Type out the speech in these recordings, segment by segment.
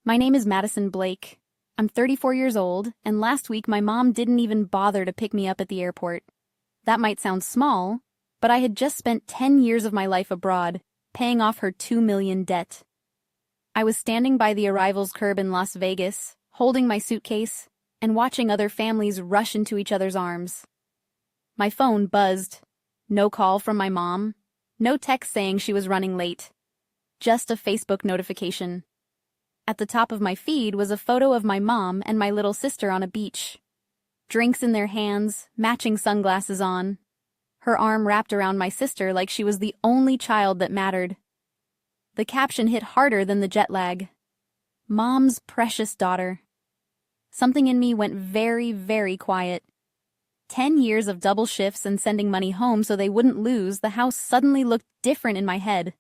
My name is Madison Blake. I'm 34 years old, and last week my mom didn't even bother to pick me up at the airport. That might sound small, but I had just spent 10 years of my life abroad, paying off her $2 million debt. I was standing by the arrivals curb in Las Vegas, holding my suitcase, and watching other families rush into each other's arms. My phone buzzed. No call from my mom. No text saying she was running late. Just a Facebook notification. At the top of my feed was a photo of my mom and my little sister on a beach. Drinks in their hands, matching sunglasses on. Her arm wrapped around my sister like she was the only child that mattered. The caption hit harder than the jet lag. Mom's precious daughter. Something in me went very, very quiet. 10 years of double shifts and sending money home so they wouldn't lose, the house suddenly looked different in my head.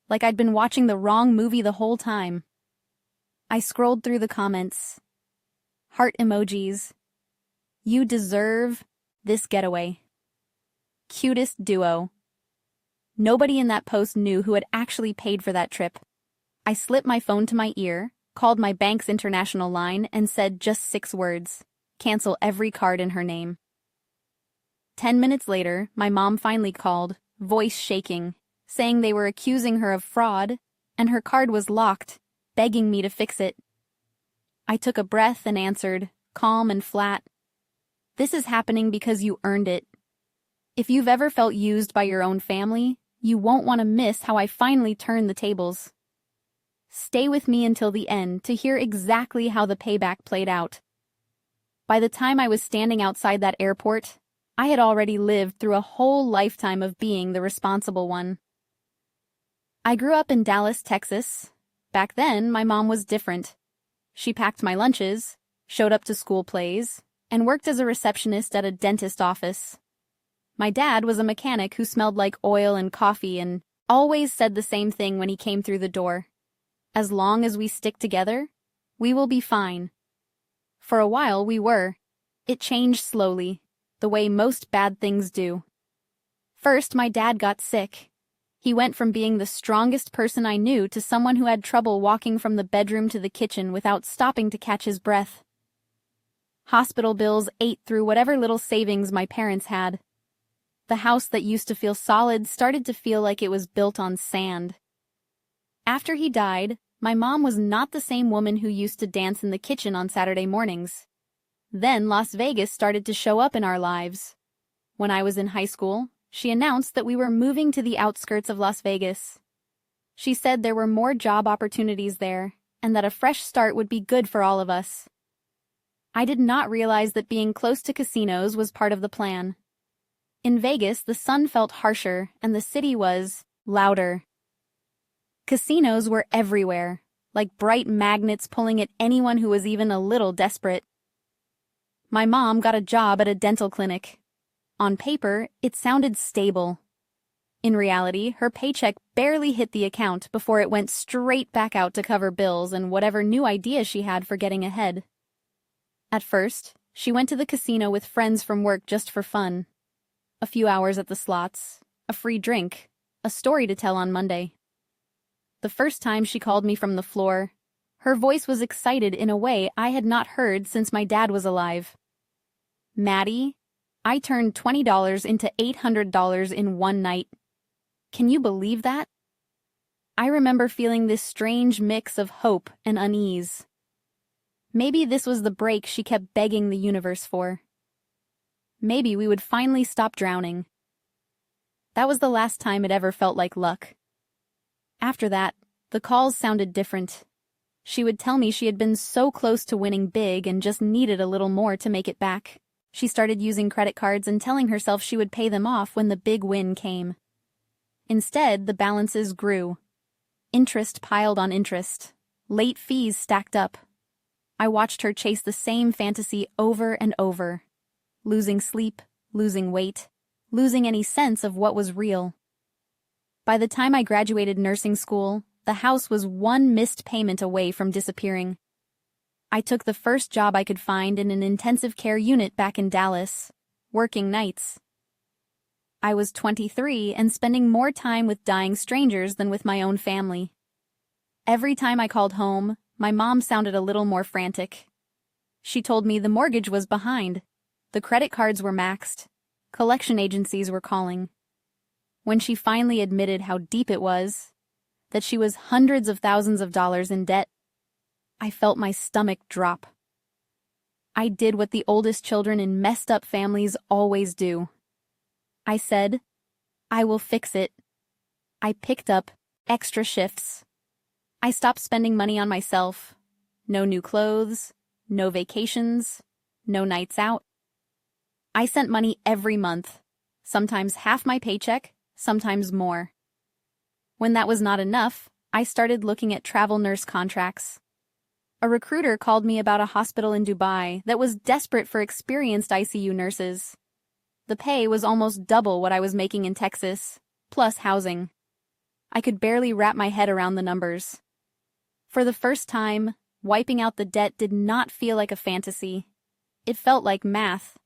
Like I'd been watching the wrong movie the whole time. I scrolled through the comments. Heart emojis. You deserve this getaway. Cutest duo. Nobody in that post knew who had actually paid for that trip. I slipped my phone to my ear, called my bank's international line, and said just 6 words. Cancel every card in her name. 10 minutes later, my mom finally called, voice shaking, saying they were accusing her of fraud, and her card was locked, begging me to fix it. I took a breath and answered, calm and flat. This is happening because you earned it. If you've ever felt used by your own family, you won't want to miss how I finally turned the tables. Stay with me until the end to hear exactly how the payback played out. By the time I was standing outside that airport, I had already lived through a whole lifetime of being the responsible one. I grew up in Dallas, Texas. Back then, my mom was different. She packed my lunches, showed up to school plays, and worked as a receptionist at a dentist office. My dad was a mechanic who smelled like oil and coffee and always said the same thing when he came through the door. As long as we stick together, we will be fine. For a while, we were. It changed slowly, the way most bad things do. First, my dad got sick. He went from being the strongest person I knew to someone who had trouble walking from the bedroom to the kitchen without stopping to catch his breath. Hospital bills ate through whatever little savings my parents had. The house that used to feel solid started to feel like it was built on sand. After he died, my mom was not the same woman who used to dance in the kitchen on Saturday mornings. Then Las Vegas started to show up in our lives. When I was in high school, she announced that we were moving to the outskirts of Las Vegas. She said there were more job opportunities there, and that a fresh start would be good for all of us. I did not realize that being close to casinos was part of the plan. In Vegas, the sun felt harsher, and the city was louder. Casinos were everywhere, like bright magnets pulling at anyone who was even a little desperate. My mom got a job at a dental clinic. On paper, it sounded stable. In reality, her paycheck barely hit the account before it went straight back out to cover bills and whatever new idea she had for getting ahead. At first, she went to the casino with friends from work just for fun. A few hours at the slots, a free drink, a story to tell on Monday. The first time she called me from the floor, her voice was excited in a way I had not heard since my dad was alive. Maddie, I turned $20 into $800 in one night. Can you believe that? I remember feeling this strange mix of hope and unease. Maybe this was the break she kept begging the universe for. Maybe we would finally stop drowning. That was the last time it ever felt like luck. After that, the calls sounded different. She would tell me she had been so close to winning big and just needed a little more to make it back. She started using credit cards and telling herself she would pay them off when the big win came. Instead, the balances grew. Interest piled on interest. Late fees stacked up. I watched her chase the same fantasy over and over. Losing sleep, losing weight, losing any sense of what was real. By the time I graduated nursing school, the house was one missed payment away from disappearing. I took the first job I could find in an intensive care unit back in Dallas, working nights. I was 23 and spending more time with dying strangers than with my own family. Every time I called home, My mom sounded a little more frantic. She told me the mortgage was behind. The credit cards were maxed. Collection agencies were calling. When she finally admitted how deep it was, that she was hundreds of thousands of dollars in debt, I felt my stomach drop. I did what the oldest children in messed up families always do. I said, I will fix it. I picked up extra shifts. I stopped spending money on myself. No new clothes, no vacations, no nights out. I sent money every month, sometimes half my paycheck, sometimes more. When that was not enough, I started looking at travel nurse contracts. A recruiter called me about a hospital in Dubai that was desperate for experienced ICU nurses. The pay was almost double what I was making in Texas, plus housing. I could barely wrap my head around the numbers. For the first time, wiping out the debt did not feel like a fantasy. It felt like math.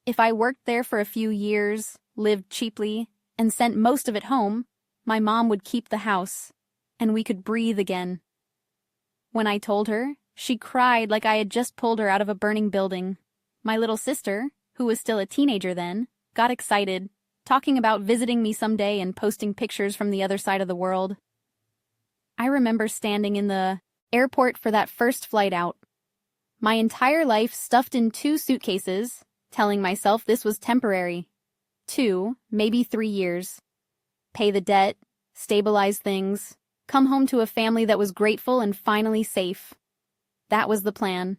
If I worked there for a few years, lived cheaply, and sent most of it home, my mom would keep the house, and we could breathe again. When I told her, she cried like I had just pulled her out of a burning building. My little sister, who was still a teenager then, got excited, talking about visiting me someday and posting pictures from the other side of the world. I remember standing in the airport for that first flight out. My entire life stuffed in 2 suitcases, telling myself this was temporary. 2, maybe 3 years. Pay the debt, stabilize things, come home to a family that was grateful and finally safe. That was the plan.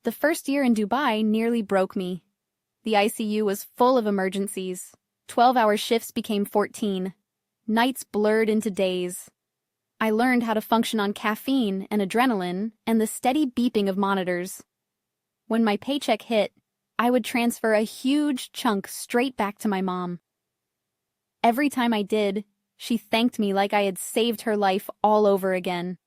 The first year in Dubai nearly broke me. The ICU was full of emergencies. 12-hour shifts became 14. Nights blurred into days. I learned how to function on caffeine and adrenaline and the steady beeping of monitors. When my paycheck hit, I would transfer a huge chunk straight back to my mom. Every time I did, she thanked me like I had saved her life all over again.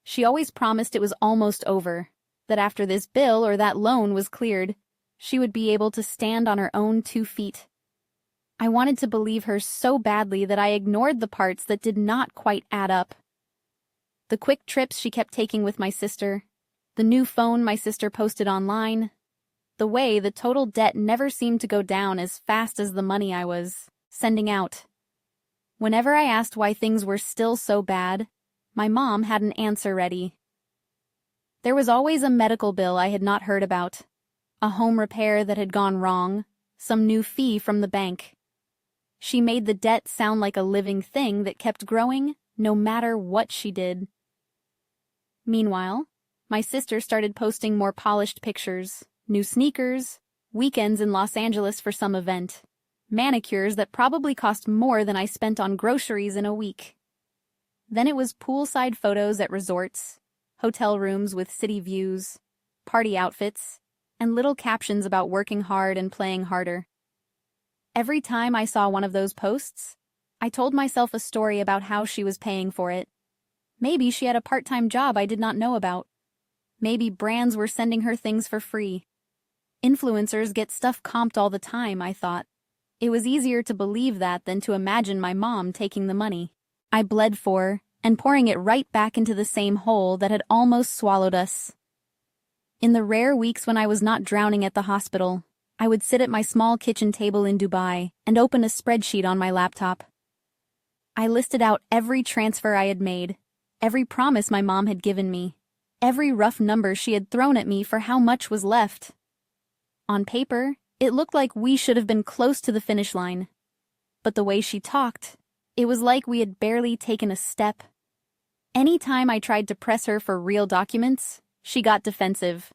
She always promised it was almost over, that after this bill or that loan was cleared, she would be able to stand on her own 2 feet. I wanted to believe her so badly that I ignored the parts that did not quite add up. The quick trips she kept taking with my sister, the new phone my sister posted online, the way the total debt never seemed to go down as fast as the money I was sending out. Whenever I asked why things were still so bad, my mom had an answer ready. There was always a medical bill I had not heard about, a home repair that had gone wrong, some new fee from the bank. She made the debt sound like a living thing that kept growing no matter what she did. Meanwhile, my sister started posting more polished pictures, new sneakers, weekends in Los Angeles for some event, manicures that probably cost more than I spent on groceries in a week. Then it was poolside photos at resorts, hotel rooms with city views, party outfits, and little captions about working hard and playing harder. Every time I saw one of those posts, I told myself a story about how she was paying for it. Maybe she had a part-time job I did not know about. Maybe brands were sending her things for free. Influencers get stuff comped all the time, I thought. It was easier to believe that than to imagine my mom taking the money I bled for and pouring it right back into the same hole that had almost swallowed us. In the rare weeks when I was not drowning at the hospital, I would sit at my small kitchen table in Dubai and open a spreadsheet on my laptop. I listed out every transfer I had made, every promise my mom had given me, every rough number she had thrown at me for how much was left. On paper, it looked like we should have been close to the finish line. But the way she talked, it was like we had barely taken a step. Any time I tried to press her for real documents, she got defensive.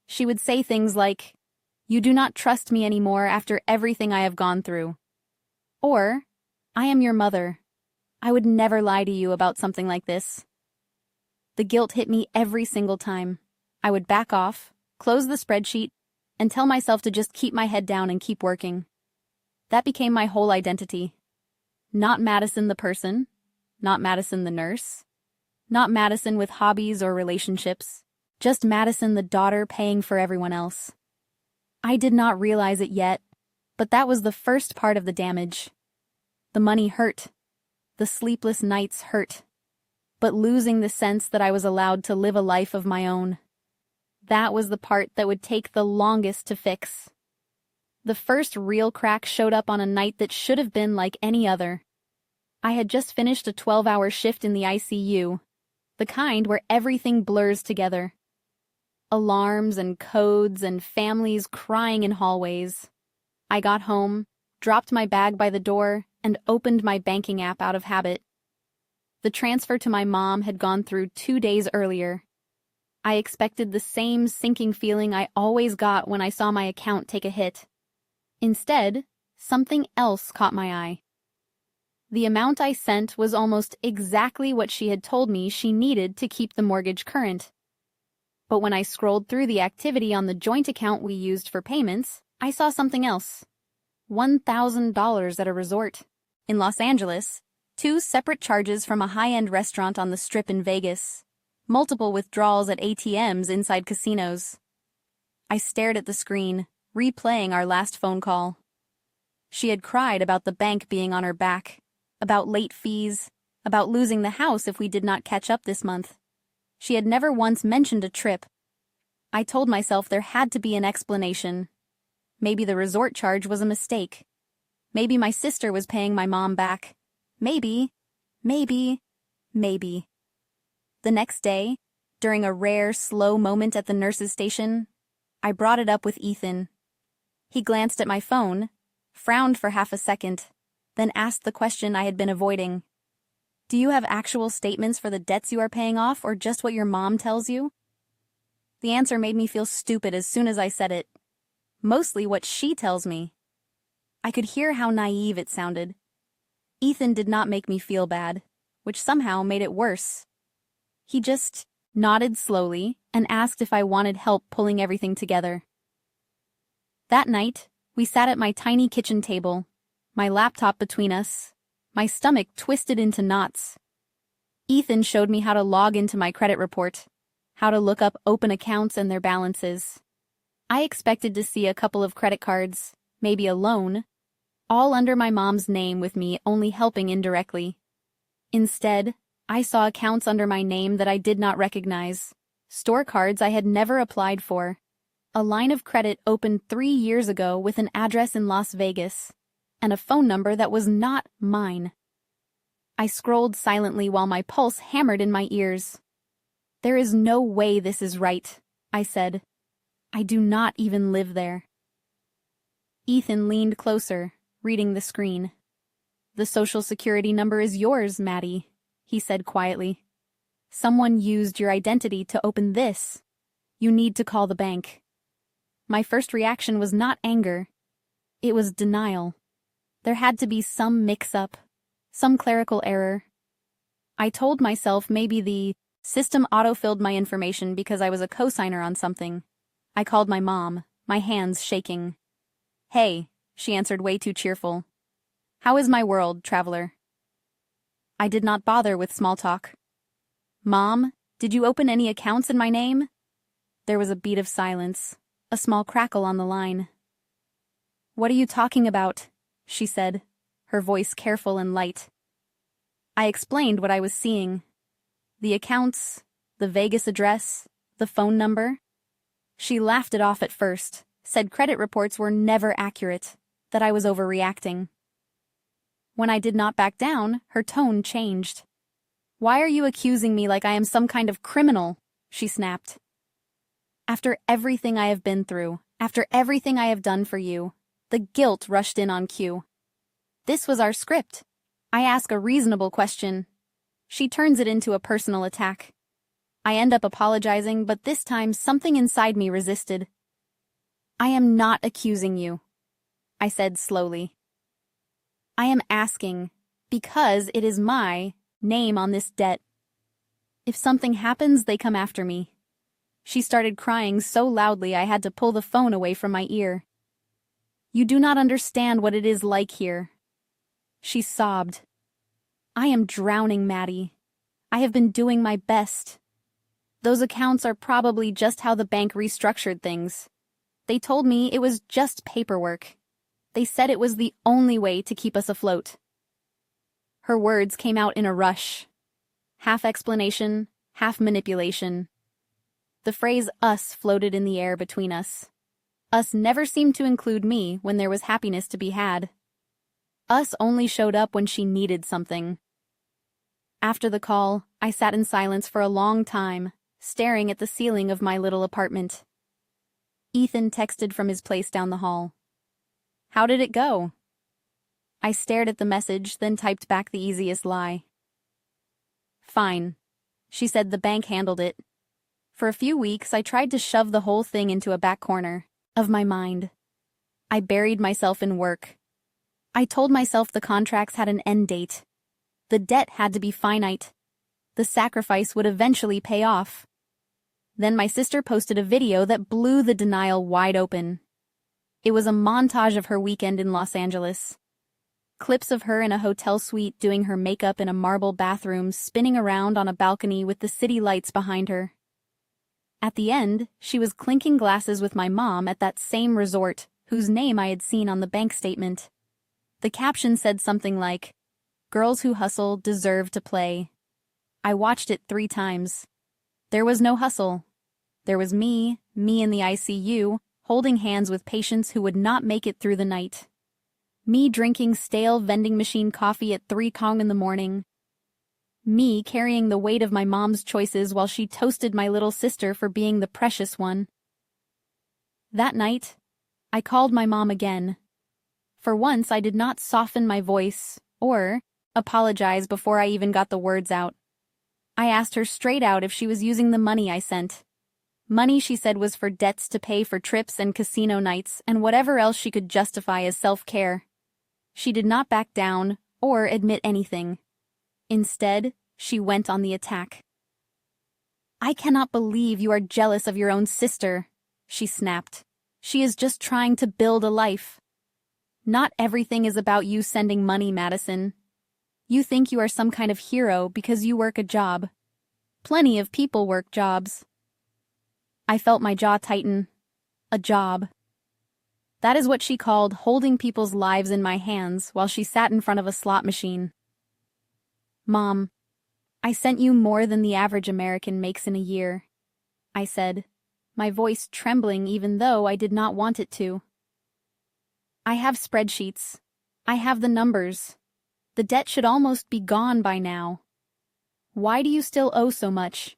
She would say things like, "You do not trust me anymore after everything I have gone through." Or, "I am your mother. I would never lie to you about something like this." The guilt hit me every single time. I would back off, close the spreadsheet, and tell myself to just keep my head down and keep working. That became my whole identity. Not Madison the person, not Madison the nurse, not Madison with hobbies or relationships, just Madison the daughter paying for everyone else. I did not realize it yet, but that was the first part of the damage. The money hurt. The sleepless nights hurt. but losing the sense that I was allowed to live a life of my own. That was the part that would take the longest to fix. The first real crack showed up on a night that should have been like any other. I had just finished a 12-hour shift in the ICU, the kind where everything blurs together. Alarms and codes and families crying in hallways. I got home, dropped my bag by the door, and opened my banking app out of habit. The transfer to my mom had gone through 2 days earlier. I expected the same sinking feeling I always got when I saw my account take a hit. Instead, something else caught my eye. The amount I sent was almost exactly what she had told me she needed to keep the mortgage current. But when I scrolled through the activity on the joint account we used for payments, I saw something else. $1,000 at a resort. In Los Angeles, 2 separate charges from a high-end restaurant on the Strip in Vegas, multiple withdrawals at ATMs inside casinos. I stared at the screen, replaying our last phone call. She had cried about the bank being on her back, about late fees, about losing the house if we did not catch up this month. She had never once mentioned a trip. I told myself there had to be an explanation. Maybe the resort charge was a mistake. Maybe my sister was paying my mom back. Maybe. The next day, during a rare, slow moment at the nurse's station, I brought it up with Ethan. He glanced at my phone, frowned for half a second, then asked the question I had been avoiding. Do you have actual statements for the debts you are paying off, or just what your mom tells you? The answer made me feel stupid as soon as I said it. Mostly what she tells me. I could hear how naive it sounded. Ethan did not make me feel bad, which somehow made it worse. He just nodded slowly and asked if I wanted help pulling everything together. That night, we sat at my tiny kitchen table, my laptop between us, my stomach twisted into knots. Ethan showed me how to log into my credit report, how to look up open accounts and their balances. I expected to see a couple of credit cards, maybe a loan, all under my mom's name with me only helping indirectly. Instead, I saw accounts under my name that I did not recognize, store cards I had never applied for, a line of credit opened 3 years ago with an address in Las Vegas, and a phone number that was not mine. I scrolled silently while my pulse hammered in my ears. There is no way this is right, I said. I do not even live there. Ethan leaned closer, reading the screen. The Social Security number is yours, Maddie, he said quietly. Someone used your identity to open this. You need to call the bank. My first reaction was not anger. It was denial. There had to be some mix-up, some clerical error. I told myself maybe the system autofilled my information because I was a cosigner on something. I called my mom, my hands shaking. Hey, she answered way too cheerful. How is my world, traveler? I did not bother with small talk. Mom, did you open any accounts in my name? There was a beat of silence, a small crackle on the line. What are you talking about? She said, her voice careful and light. I explained what I was seeing. The accounts, the Vegas address, the phone number. She laughed it off at first, said credit reports were never accurate, that I was overreacting. When I did not back down, her tone changed. Why are you accusing me like I am some kind of criminal? She snapped. After everything I have been through, after everything I have done for you, the guilt rushed in on cue. This was our script. I ask a reasonable question. She turns it into a personal attack. I end up apologizing, but this time something inside me resisted. I am not accusing you, I said slowly. I am asking, because it is my name on this debt. If something happens, they come after me. She started crying so loudly I had to pull the phone away from my ear. You do not understand what it is like here. She sobbed. I am drowning, Maddie. I have been doing my best. Those accounts are probably just how the bank restructured things. They told me it was just paperwork. They said it was the only way to keep us afloat. Her words came out in a rush. half explanation, half manipulation. The phrase us floated in the air between us. Us never seemed to include me when there was happiness to be had. Us only showed up when she needed something. After the call, I sat in silence for a long time, staring at the ceiling of my little apartment. Ethan texted from his place down the hall. "How did it go?" I stared at the message, then typed back the easiest lie. "Fine." She said the bank handled it. For a few weeks, I tried to shove the whole thing into a back corner of my mind. I buried myself in work. I told myself the contracts had an end date. The debt had to be finite. The sacrifice would eventually pay off. Then my sister posted a video that blew the denial wide open. It was a montage of her weekend in Los Angeles. Clips of her in a hotel suite doing her makeup in a marble bathroom, spinning around on a balcony with the city lights behind her. At the end, she was clinking glasses with my mom at that same resort, whose name I had seen on the bank statement. The caption said something like, "Girls who hustle deserve to play." I watched it 3 times. There was no hustle. There was me in the ICU, holding hands with patients who would not make it through the night. Me drinking stale vending machine coffee at 3 kong in the morning. Me carrying the weight of my mom's choices while she toasted my little sister for being the precious one. That night, I called my mom again. For once, I did not soften my voice or apologize before I even got the words out. I asked her straight out if she was using the money I sent. Money she said was for debts to pay for trips and casino nights and whatever else she could justify as self-care. She did not back down or admit anything. Instead, she went on the attack. "I cannot believe you are jealous of your own sister," she snapped. "She is just trying to build a life. Not everything is about you sending money, Madison. You think you are some kind of hero because you work a job. Plenty of people work jobs." I felt my jaw tighten. A job. That is what she called holding people's lives in my hands while she sat in front of a slot machine. "Mom, I sent you more than the average American makes in a year," I said, my voice trembling even though I did not want it to. "I have spreadsheets. I have the numbers. The debt should almost be gone by now. Why do you still owe so much?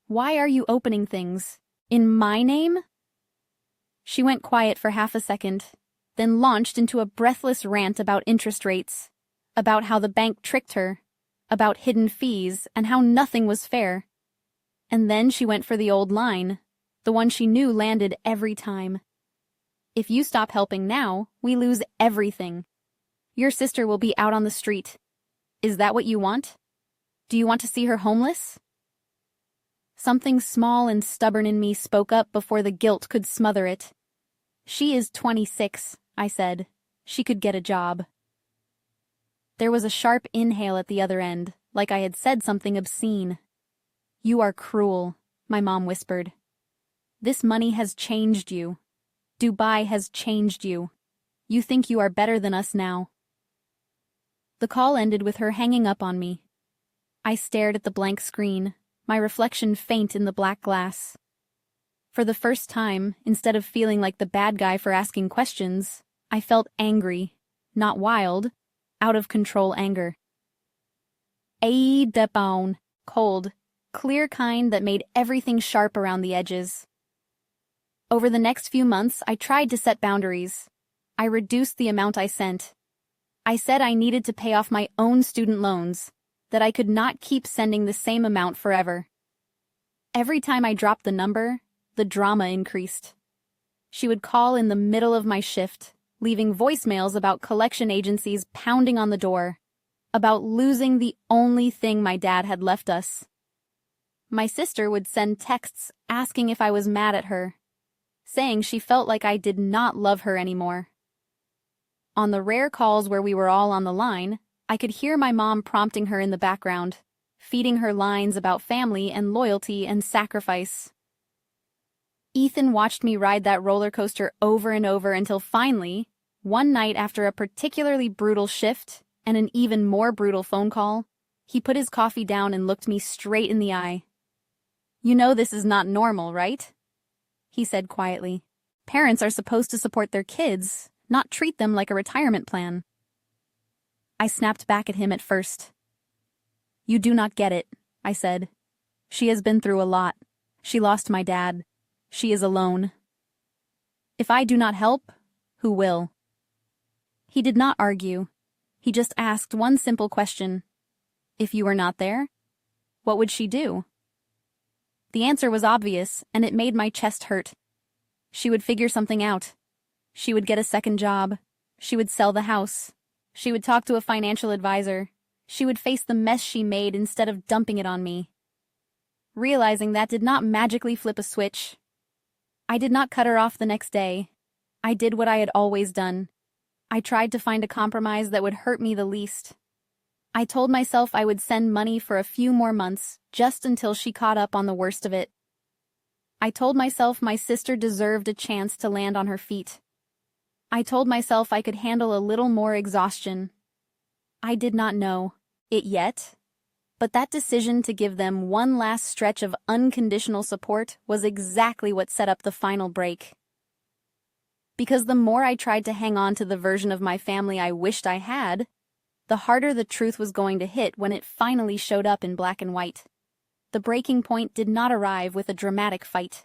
Why are you opening things? In my name?" She went quiet for half a second, then launched into a breathless rant about interest rates, about how the bank tricked her, about hidden fees, and how nothing was fair. And then she went for the old line, the one she knew landed every time. "If you stop helping now, we lose everything. Your sister will be out on the street. Is that what you want? Do you want to see her homeless?" Something small and stubborn in me spoke up before the guilt could smother it. "She is 26, I said. "She could get a job." There was a sharp inhale at the other end, like I had said something obscene. "You are cruel," my mom whispered. "This money has changed you. Dubai has changed you. You think you are better than us now." The call ended with her hanging up on me. I stared at the blank screen, my reflection faint in the black glass. For the first time, instead of feeling like the bad guy for asking questions, I felt angry, not wild, out of control anger. A debone, cold, clear kind that made everything sharp around the edges. Over the next few months, I tried to set boundaries. I reduced the amount I sent. I said I needed to pay off my own student loans, that I could not keep sending the same amount forever. Every time I dropped the number, the drama increased. She would call in the middle of my shift, leaving voicemails about collection agencies pounding on the door, about losing the only thing my dad had left us. My sister would send texts asking if I was mad at her, saying she felt like I did not love her anymore. On the rare calls where we were all on the line, I could hear my mom prompting her in the background, feeding her lines about family and loyalty and sacrifice. Ethan watched me ride that roller coaster over and over until finally, one night after a particularly brutal shift and an even more brutal phone call, He put his coffee down and looked me straight in the eye. "You know this is not normal, right?" he said quietly. "Parents are supposed to support their kids, not treat them like a retirement plan." I snapped back at him at first. "You do not get it," I said. "She has been through a lot. She lost my dad. She is alone. If I do not help, who will?" He did not argue. He just asked one simple question. If you were not there, what would she do? The answer was obvious, and it made my chest hurt. She would figure something out. She would get a second job. She would sell the house. She would talk to a financial advisor. She would face the mess she made instead of dumping it on me. Realizing that did not magically flip a switch. I did not cut her off the next day. I did what I had always done. I tried to find a compromise that would hurt me the least. I told myself I would send money for a few more months, just until she caught up on the worst of it. I told myself my sister deserved a chance to land on her feet. I told myself I could handle a little more exhaustion. I did not know it yet, but that decision to give them one last stretch of unconditional support was exactly what set up the final break. Because the more I tried to hang on to the version of my family I wished I had, the harder the truth was going to hit when it finally showed up in black and white. The breaking point did not arrive with a dramatic fight.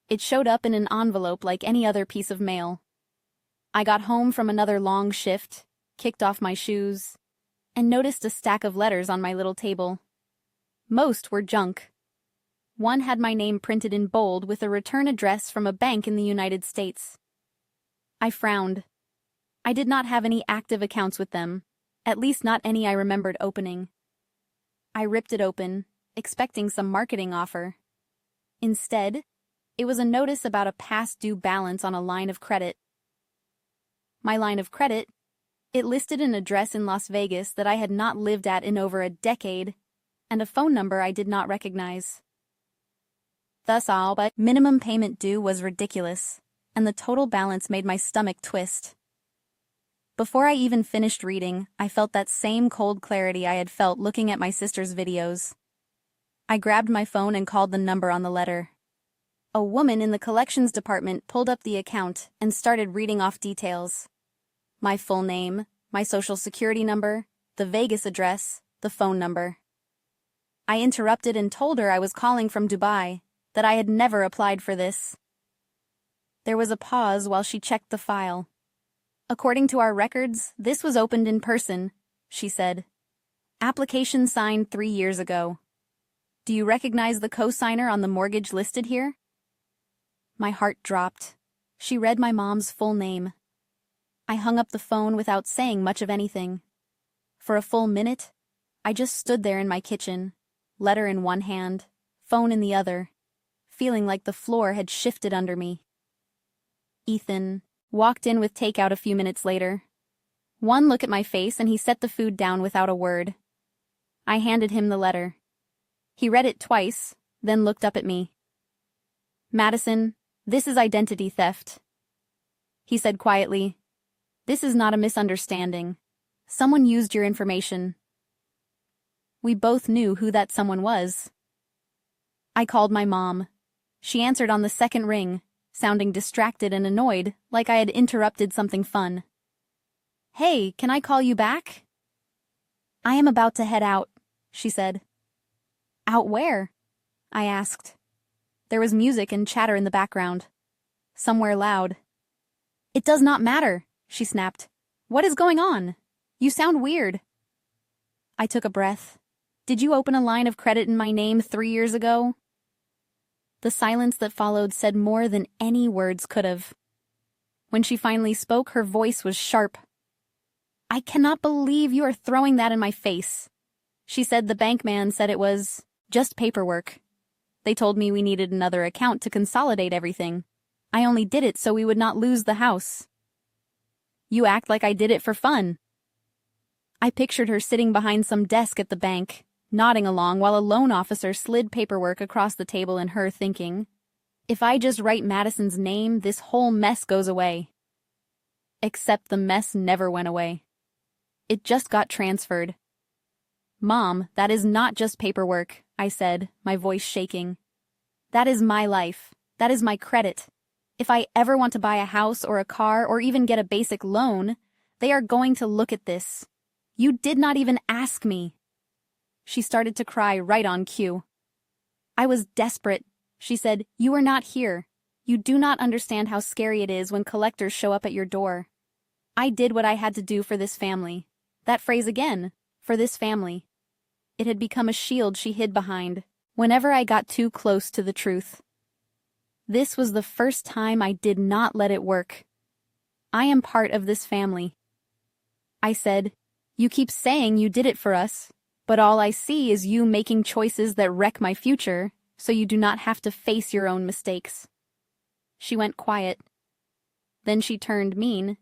It showed up in an envelope like any other piece of mail. I got home from another long shift, kicked off my shoes, and noticed a stack of letters on my little table. Most were junk. One had my name printed in bold with a return address from a bank in the United States. I frowned. I did not have any active accounts with them, at least not any I remembered opening. I ripped it open, expecting some marketing offer. Instead, it was a notice about a past due balance on a line of credit. My line of credit, it listed an address in Las Vegas that I had not lived at in over a decade, and a phone number I did not recognize. Thus all but minimum payment due was ridiculous, and the total balance made my stomach twist. Before I even finished reading, I felt that same cold clarity I had felt looking at my sister's videos. I grabbed my phone and called the number on the letter. A woman in the collections department pulled up the account and started reading off details. My full name, my social security number, the Vegas address, the phone number. I interrupted and told her I was calling from Dubai, that I had never applied for this. There was a pause while she checked the file. "According to our records, this was opened in person," she said. "Application signed 3 years ago. Do you recognize the co-signer on the mortgage listed here?" My heart dropped. She read my mom's full name. I hung up the phone without saying much of anything. For a full minute, I just stood there in my kitchen, letter in one hand, phone in the other, feeling like the floor had shifted under me. Ethan walked in with takeout a few minutes later. One look at my face and he set the food down without a word. I handed him the letter. He read it twice, then looked up at me. "Madison, this is identity theft," he said quietly. "This is not a misunderstanding. Someone used your information." We both knew who that someone was. I called my mom. She answered on the second ring, sounding distracted and annoyed, like I had interrupted something fun. "Hey, can I call you back?" "I am about to head out," she said. "Out where?" I asked. There was music and chatter in the background. Somewhere loud. "It does not matter," she snapped. "What is going on? You sound weird." I took a breath. "Did you open a line of credit in my name 3 years ago?" The silence that followed said more than any words could have. When she finally spoke, her voice was sharp. "I cannot believe you are throwing that in my face." She said the bank man said it was just paperwork. They told me we needed another account to consolidate everything. I only did it so we would not lose the house. "You act like I did it for fun." I pictured her sitting behind some desk at the bank, nodding along while a loan officer slid paperwork across the table and her thinking, "If I just write Madison's name, this whole mess goes away." Except the mess never went away. It just got transferred. Mom, that is not just paperwork, I said, my voice shaking. That is my life. That is my credit. If I ever want to buy a house or a car or even get a basic loan, they are going to look at this. You did not even ask me. She started to cry right on cue. I was desperate. She said, "You are not here. You do not understand how scary it is when collectors show up at your door." I did what I had to do for this family. That phrase again, for this family. It had become a shield she hid behind whenever I got too close to the truth. This was the first time I did not let it work. I am part of this family. I said, "You keep saying you did it for us, but all I see is you making choices that wreck my future, so you do not have to face your own mistakes." She went quiet. Then she turned mean.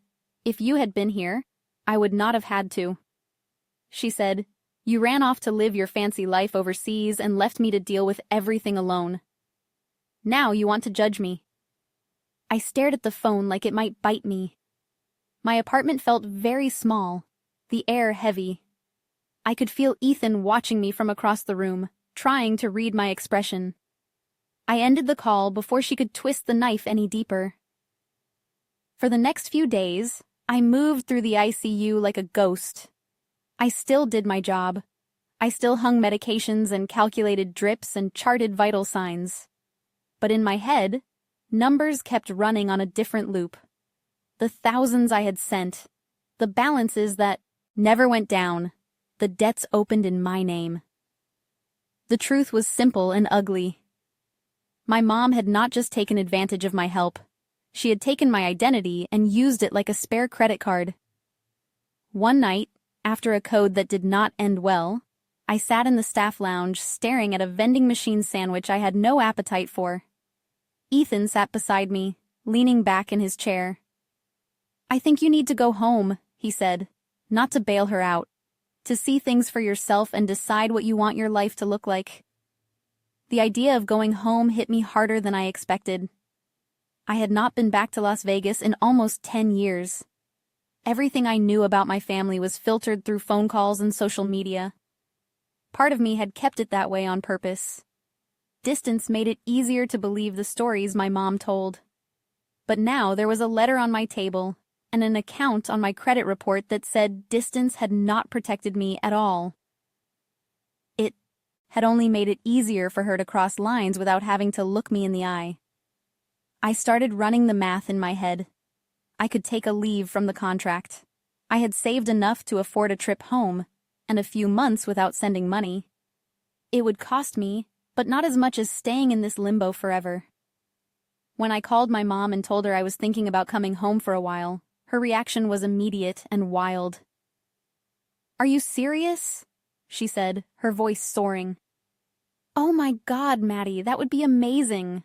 "If you had been here, I would not have had to." She said, "You ran off to live your fancy life overseas and left me to deal with everything alone. Now you want to judge me." I stared at the phone like it might bite me. My apartment felt very small, the air heavy. I could feel Ethan watching me from across the room, trying to read my expression. I ended the call before she could twist the knife any deeper. For the next few days, I moved through the ICU like a ghost. I still did my job. I still hung medications and calculated drips and charted vital signs. But in my head, numbers kept running on a different loop. The thousands I had sent, the balances that never went down, the debts opened in my name. The truth was simple and ugly. My mom had not just taken advantage of my help. She had taken my identity and used it like a spare credit card. One night, after a code that did not end well, I sat in the staff lounge staring at a vending machine sandwich I had no appetite for. Ethan sat beside me, leaning back in his chair. "I think you need to go home," he said, not to bail her out, to see things for yourself and decide what you want your life to look like. The idea of going home hit me harder than I expected. I had not been back to Las Vegas in almost 10 years. Everything I knew about my family was filtered through phone calls and social media. Part of me had kept it that way on purpose. Distance made it easier to believe the stories my mom told. But now there was a letter on my table and an account on my credit report that said distance had not protected me at all. It had only made it easier for her to cross lines without having to look me in the eye. I started running the math in my head. I could take a leave from the contract. I had saved enough to afford a trip home, and a few months without sending money. It would cost me, but not as much as staying in this limbo forever. When I called my mom and told her I was thinking about coming home for a while, her reaction was immediate and wild. "Are you serious?" she said, her voice soaring. "Oh my God, Maddie, that would be amazing.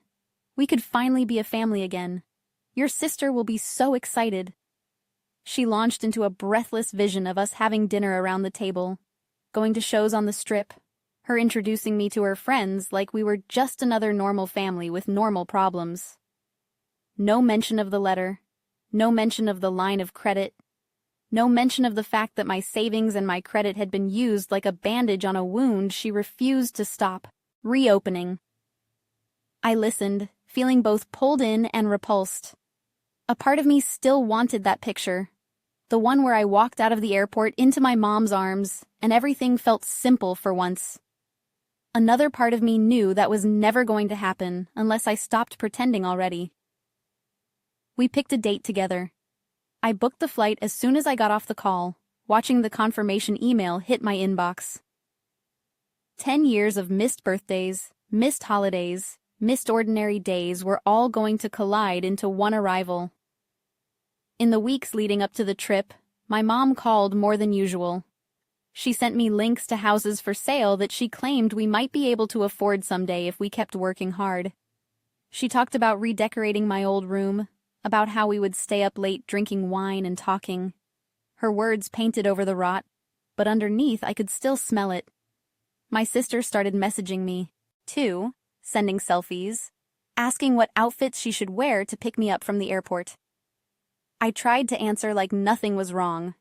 We could finally be a family again. Your sister will be so excited." She launched into a breathless vision of us having dinner around the table, going to shows on the Strip, her introducing me to her friends like we were just another normal family with normal problems. No mention of the letter, no mention of the line of credit, no mention of the fact that my savings and my credit had been used like a bandage on a wound she refused to stop reopening. I listened, feeling both pulled in and repulsed. A part of me still wanted that picture, the one where I walked out of the airport into my mom's arms, and everything felt simple for once. Another part of me knew that was never going to happen unless I stopped pretending already. We picked a date together. I booked the flight as soon as I got off the call, watching the confirmation email hit my inbox. 10 years of missed birthdays, missed holidays, missed ordinary days were all going to collide into one arrival. In the weeks leading up to the trip, my mom called more than usual. She sent me links to houses for sale that she claimed we might be able to afford someday if we kept working hard. She talked about redecorating my old room, about how we would stay up late drinking wine and talking. Her words painted over the rot, but underneath I could still smell it. My sister started messaging me, too, sending selfies, asking what outfits she should wear to pick me up from the airport. I tried to answer like nothing was wrong.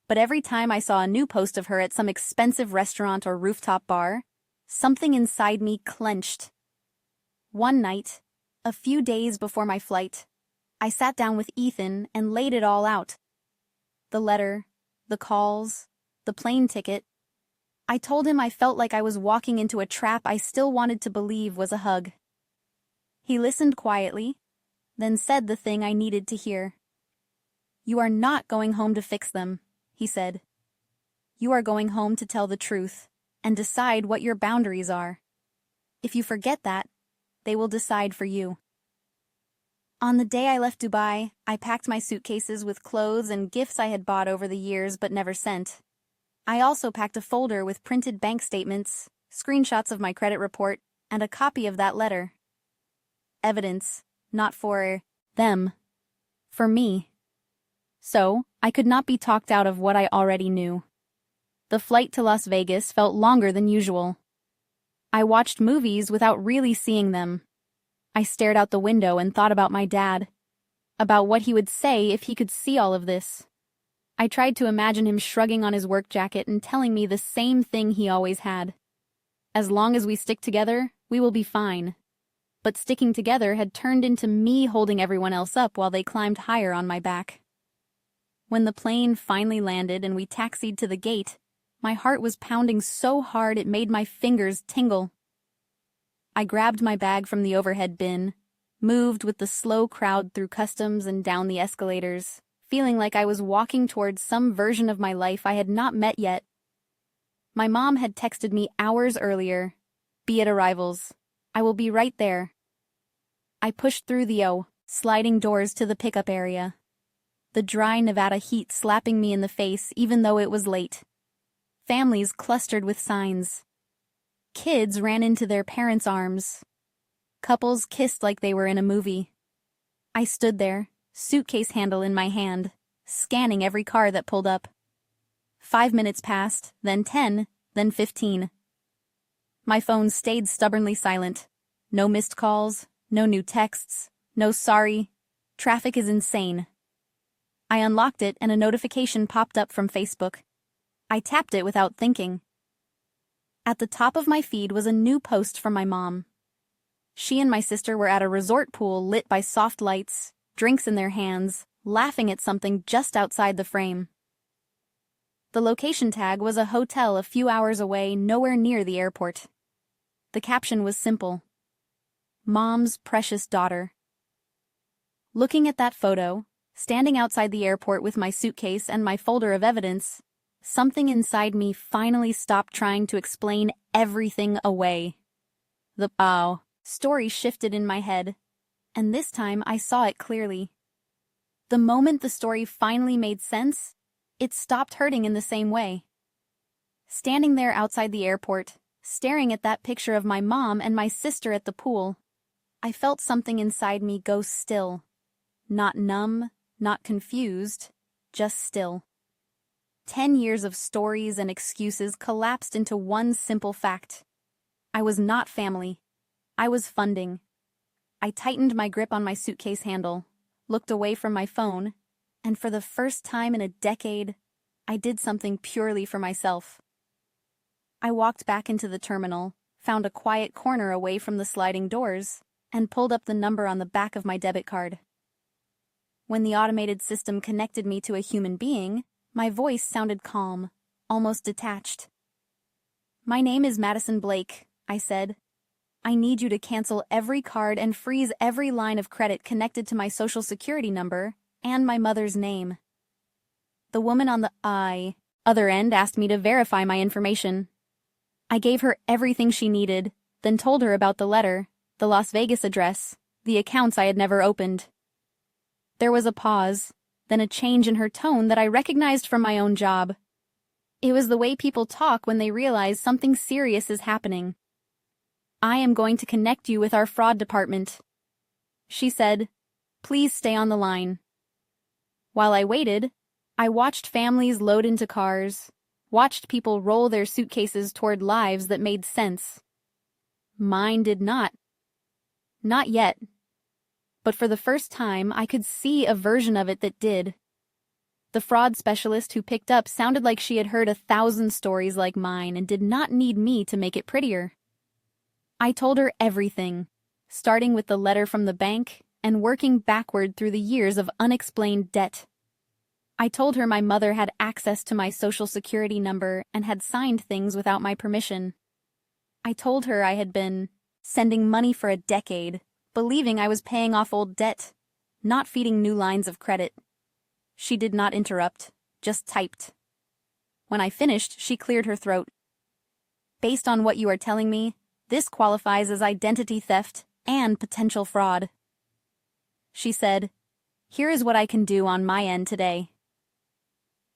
But every time I saw a new post of her at some expensive restaurant or rooftop bar, something inside me clenched. One night, a few days before my flight, I sat down with Ethan and laid it all out. The letter, the calls, the plane ticket. I told him I felt like I was walking into a trap I still wanted to believe was a hug. He listened quietly, then said the thing I needed to hear. "You are not going home to fix them," he said. "You are going home to tell the truth and decide what your boundaries are. If you forget that, they will decide for you." On the day I left Dubai, I packed my suitcases with clothes and gifts I had bought over the years but never sent. I also packed a folder with printed bank statements, screenshots of my credit report, and a copy of that letter. Evidence, not for them, for me. So, I could not be talked out of what I already knew. The flight to Las Vegas felt longer than usual. I watched movies without really seeing them. I stared out the window and thought about my dad, about what he would say if he could see all of this. I tried to imagine him shrugging on his work jacket and telling me the same thing he always had. "As long as we stick together, we will be fine." But sticking together had turned into me holding everyone else up while they climbed higher on my back. When the plane finally landed and we taxied to the gate, my heart was pounding so hard it made my fingers tingle. I grabbed my bag from the overhead bin, moved with the slow crowd through customs and down the escalators, feeling like I was walking towards some version of my life I had not met yet. My mom had texted me hours earlier, "Be at arrivals. I will be right there." I pushed through the sliding doors to the pickup area, the dry Nevada heat slapping me in the face even though it was late. Families clustered with signs. Kids ran into their parents' arms. Couples kissed like they were in a movie. I stood there, suitcase handle in my hand, scanning every car that pulled up. 5 minutes passed, then 10, then 15. My phone stayed stubbornly silent. No missed calls, no new texts, no sorry. Traffic is insane. I unlocked it and a notification popped up from Facebook. I tapped it without thinking. At the top of my feed was a new post from my mom. She and my sister were at a resort pool lit by soft lights, drinks in their hands, laughing at something just outside the frame. The location tag was a hotel a few hours away, nowhere near the airport. The caption was simple: "Mom's precious daughter." Looking at that photo, standing outside the airport with my suitcase and my folder of evidence, something inside me finally stopped trying to explain everything away. The story shifted in my head, and this time I saw it clearly. The moment the story finally made sense, it stopped hurting in the same way. Standing there outside the airport, staring at that picture of my mom and my sister at the pool, I felt something inside me go still. Not numb, not confused, just still. 10 years of stories and excuses collapsed into one simple fact. I was not family. I was funding. I tightened my grip on my suitcase handle, looked away from my phone, and for the first time in a decade, I did something purely for myself. I walked back into the terminal, found a quiet corner away from the sliding doors, and pulled up the number on the back of my debit card. When the automated system connected me to a human being, my voice sounded calm, almost detached. "My name is Madison Blake," I said. "I need you to cancel every card and freeze every line of credit connected to my social security number and my mother's name." The woman on the other end asked me to verify my information. I gave her everything she needed, then told her about the letter, the Las Vegas address, the accounts I had never opened. There was a pause, then a change in her tone that I recognized from my own job. It was the way people talk when they realize something serious is happening. "I am going to connect you with our fraud department," she said. "Please stay on the line." While I waited, I watched families load into cars, watched people roll their suitcases toward lives that made sense. Mine did not. Not yet. But for the first time, I could see a version of it that did. The fraud specialist who picked up sounded like she had heard 1,000 stories like mine and did not need me to make it prettier. I told her everything, starting with the letter from the bank and working backward through the years of unexplained debt. I told her my mother had access to my social security number and had signed things without my permission. I told her I had been sending money for a decade, believing I was paying off old debt, not feeding new lines of credit. She did not interrupt, just typed. When I finished, she cleared her throat. Based on what you are telling me, this qualifies as identity theft and potential fraud. She said, "Here is what I can do on my end today."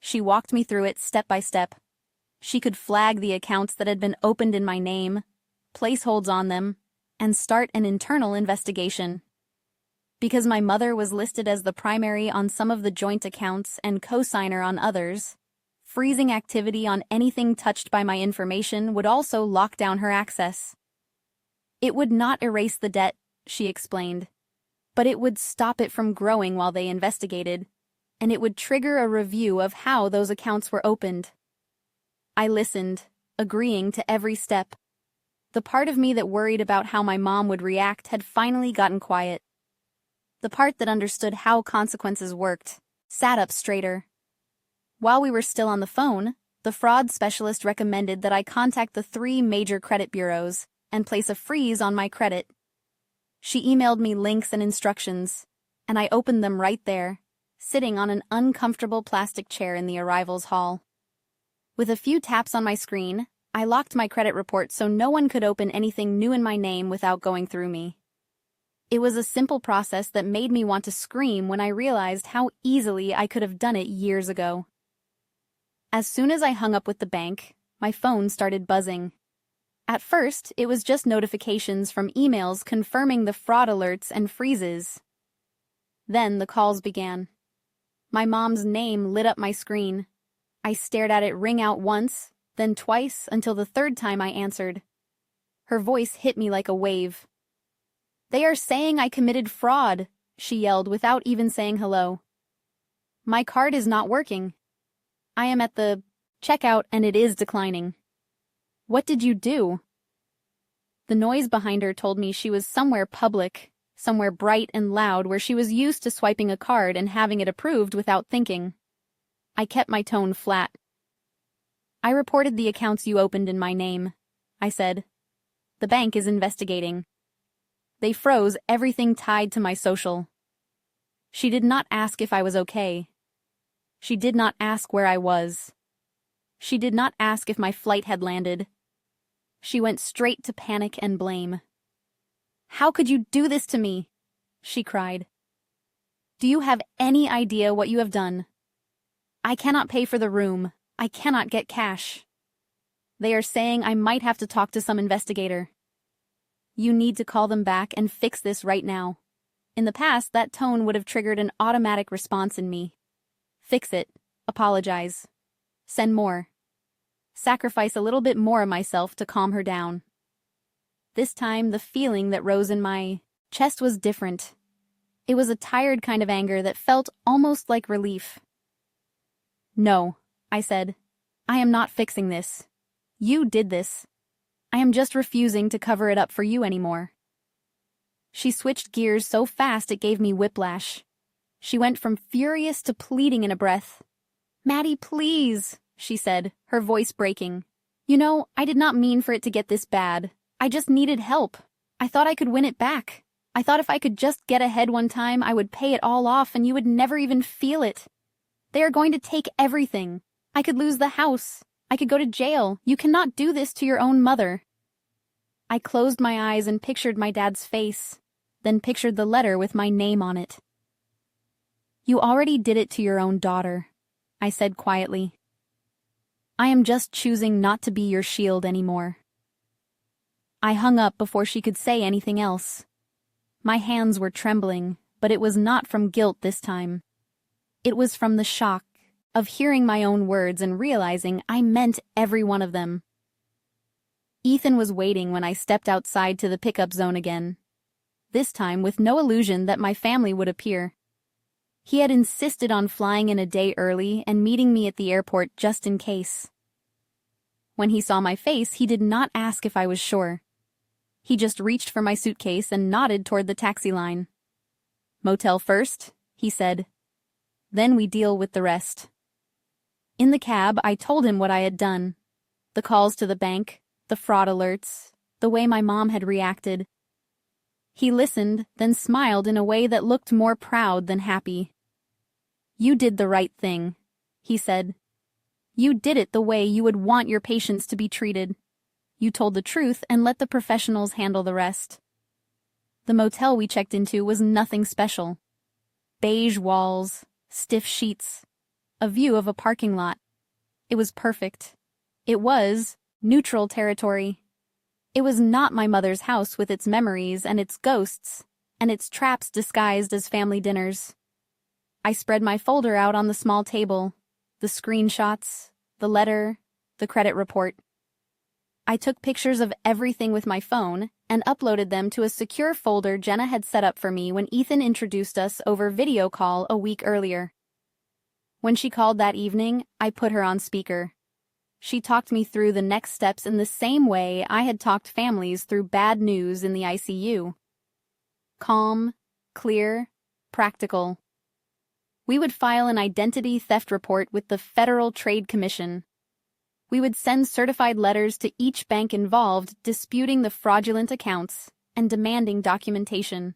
She walked me through it step by step. She could flag the accounts that had been opened in my name, place holds on them, and start an internal investigation. Because my mother was listed as the primary on some of the joint accounts and co-signer on others, freezing activity on anything touched by my information would also lock down her access. It would not erase the debt, she explained, but it would stop it from growing while they investigated, and it would trigger a review of how those accounts were opened. I listened, agreeing to every step. The part of me that worried about how my mom would react had finally gotten quiet. The part that understood how consequences worked sat up straighter. While we were still on the phone, the fraud specialist recommended that I contact the 3 major credit bureaus and place a freeze on my credit. She emailed me links and instructions, and I opened them right there, sitting on an uncomfortable plastic chair in the arrivals hall. With a few taps on my screen, I locked my credit report so no one could open anything new in my name without going through me. It was a simple process that made me want to scream when I realized how easily I could have done it years ago. As soon as I hung up with the bank, my phone started buzzing. At first, it was just notifications from emails confirming the fraud alerts and freezes. Then the calls began. My mom's name lit up my screen. I stared at it ring out once, then twice, until the 3rd time I answered. Her voice hit me like a wave. "They are saying I committed fraud," she yelled without even saying hello. "My card is not working. I am at the checkout and it is declining. What did you do?" The noise behind her told me she was somewhere public, somewhere bright and loud where she was used to swiping a card and having it approved without thinking. I kept my tone flat. "I reported the accounts you opened in my name," I said. "The bank is investigating. They froze everything tied to my social." She did not ask if I was okay. She did not ask where I was. She did not ask if my flight had landed. She went straight to panic and blame. "How could you do this to me?" she cried. "Do you have any idea what you have done? I cannot pay for the room. I cannot get cash. They are saying I might have to talk to some investigator. You need to call them back and fix this right now." In the past, that tone would have triggered an automatic response in me. Fix it. Apologize. Send more. Sacrifice a little bit more of myself to calm her down. This time, the feeling that rose in my chest was different. It was a tired kind of anger that felt almost like relief. "No," I said. "I am not fixing this. You did this. I am just refusing to cover it up for you anymore." She switched gears so fast it gave me whiplash. She went from furious to pleading in a breath. "Maddie, please," she said, her voice breaking. "You know, I did not mean for it to get this bad. I just needed help. I thought I could win it back. I thought if I could just get ahead one time, I would pay it all off and you would never even feel it. They are going to take everything. I could lose the house. I could go to jail. You cannot do this to your own mother." I closed my eyes and pictured my dad's face, then pictured the letter with my name on it. "You already did it to your own daughter," I said quietly. "I am just choosing not to be your shield anymore." I hung up before she could say anything else. My hands were trembling, but it was not from guilt this time. It was from the shock of hearing my own words and realizing I meant every one of them. Ethan was waiting when I stepped outside to the pickup zone again, this time with no illusion that my family would appear. He had insisted on flying in a day early and meeting me at the airport just in case. When he saw my face, he did not ask if I was sure. He just reached for my suitcase and nodded toward the taxi line. "Motel first," he said. "Then we deal with the rest." In the cab, I told him what I had done. The calls to the bank, the fraud alerts, the way my mom had reacted. He listened, then smiled in a way that looked more proud than happy. "You did the right thing," he said. "You did it the way you would want your patients to be treated. You told the truth and let the professionals handle the rest." The motel we checked into was nothing special. Beige walls, stiff sheets, a view of a parking lot. It was perfect. It was neutral territory. It was not my mother's house with its memories and its ghosts, and its traps disguised as family dinners. I spread my folder out on the small table, the screenshots, the letter, the credit report. I took pictures of everything with my phone and uploaded them to a secure folder Jenna had set up for me when Ethan introduced us over video call a week earlier. When she called that evening, I put her on speaker. She talked me through the next steps in the same way I had talked families through bad news in the ICU. Calm, clear, practical. We would file an identity theft report with the Federal Trade Commission. We would send certified letters to each bank involved disputing the fraudulent accounts and demanding documentation.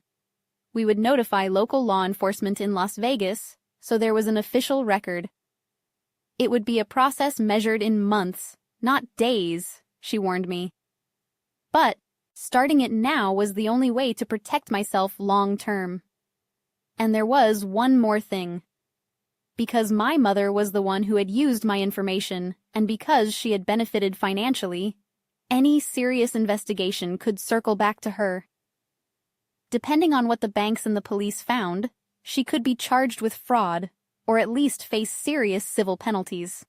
We would notify local law enforcement in Las Vegas so there was an official record. It would be a process measured in months, not days, she warned me. But starting it now was the only way to protect myself long term. And there was one more thing. Because my mother was the one who had used my information, and because she had benefited financially, any serious investigation could circle back to her. Depending on what the banks and the police found, she could be charged with fraud, or at least face serious civil penalties.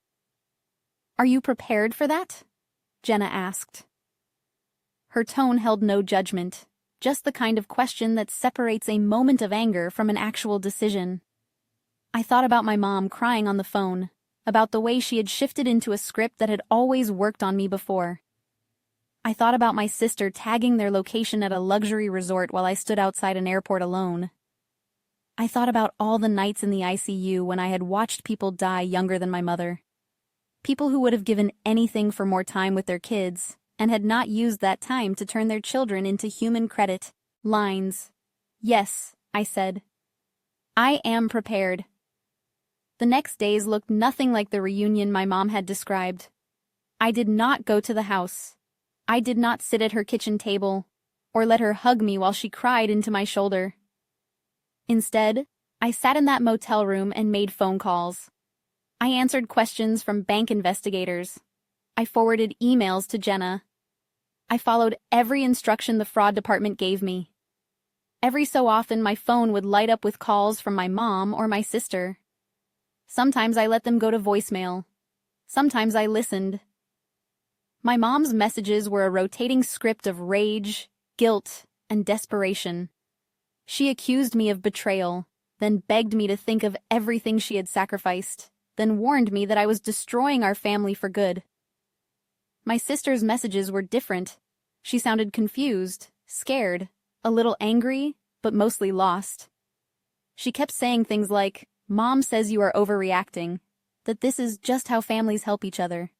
"Are you prepared for that?" Jenna asked. Her tone held no judgment, just the kind of question that separates a moment of anger from an actual decision. I thought about my mom crying on the phone, about the way she had shifted into a script that had always worked on me before. I thought about my sister tagging their location at a luxury resort while I stood outside an airport alone. I thought about all the nights in the ICU when I had watched people die younger than my mother. People who would have given anything for more time with their kids and had not used that time to turn their children into human credit lines. "Yes," I said. "I am prepared." The next days looked nothing like the reunion my mom had described. I did not go to the house. I did not sit at her kitchen table or let her hug me while she cried into my shoulder. Instead, I sat in that motel room and made phone calls. I answered questions from bank investigators. I forwarded emails to Jenna. I followed every instruction the fraud department gave me. Every so often, my phone would light up with calls from my mom or my sister. Sometimes I let them go to voicemail. Sometimes I listened. My mom's messages were a rotating script of rage, guilt, and desperation. She accused me of betrayal, then begged me to think of everything she had sacrificed, then warned me that I was destroying our family for good. My sister's messages were different. She sounded confused, scared, a little angry, but mostly lost. She kept saying things like, "Mom says you are overreacting, that this is just how families help each other."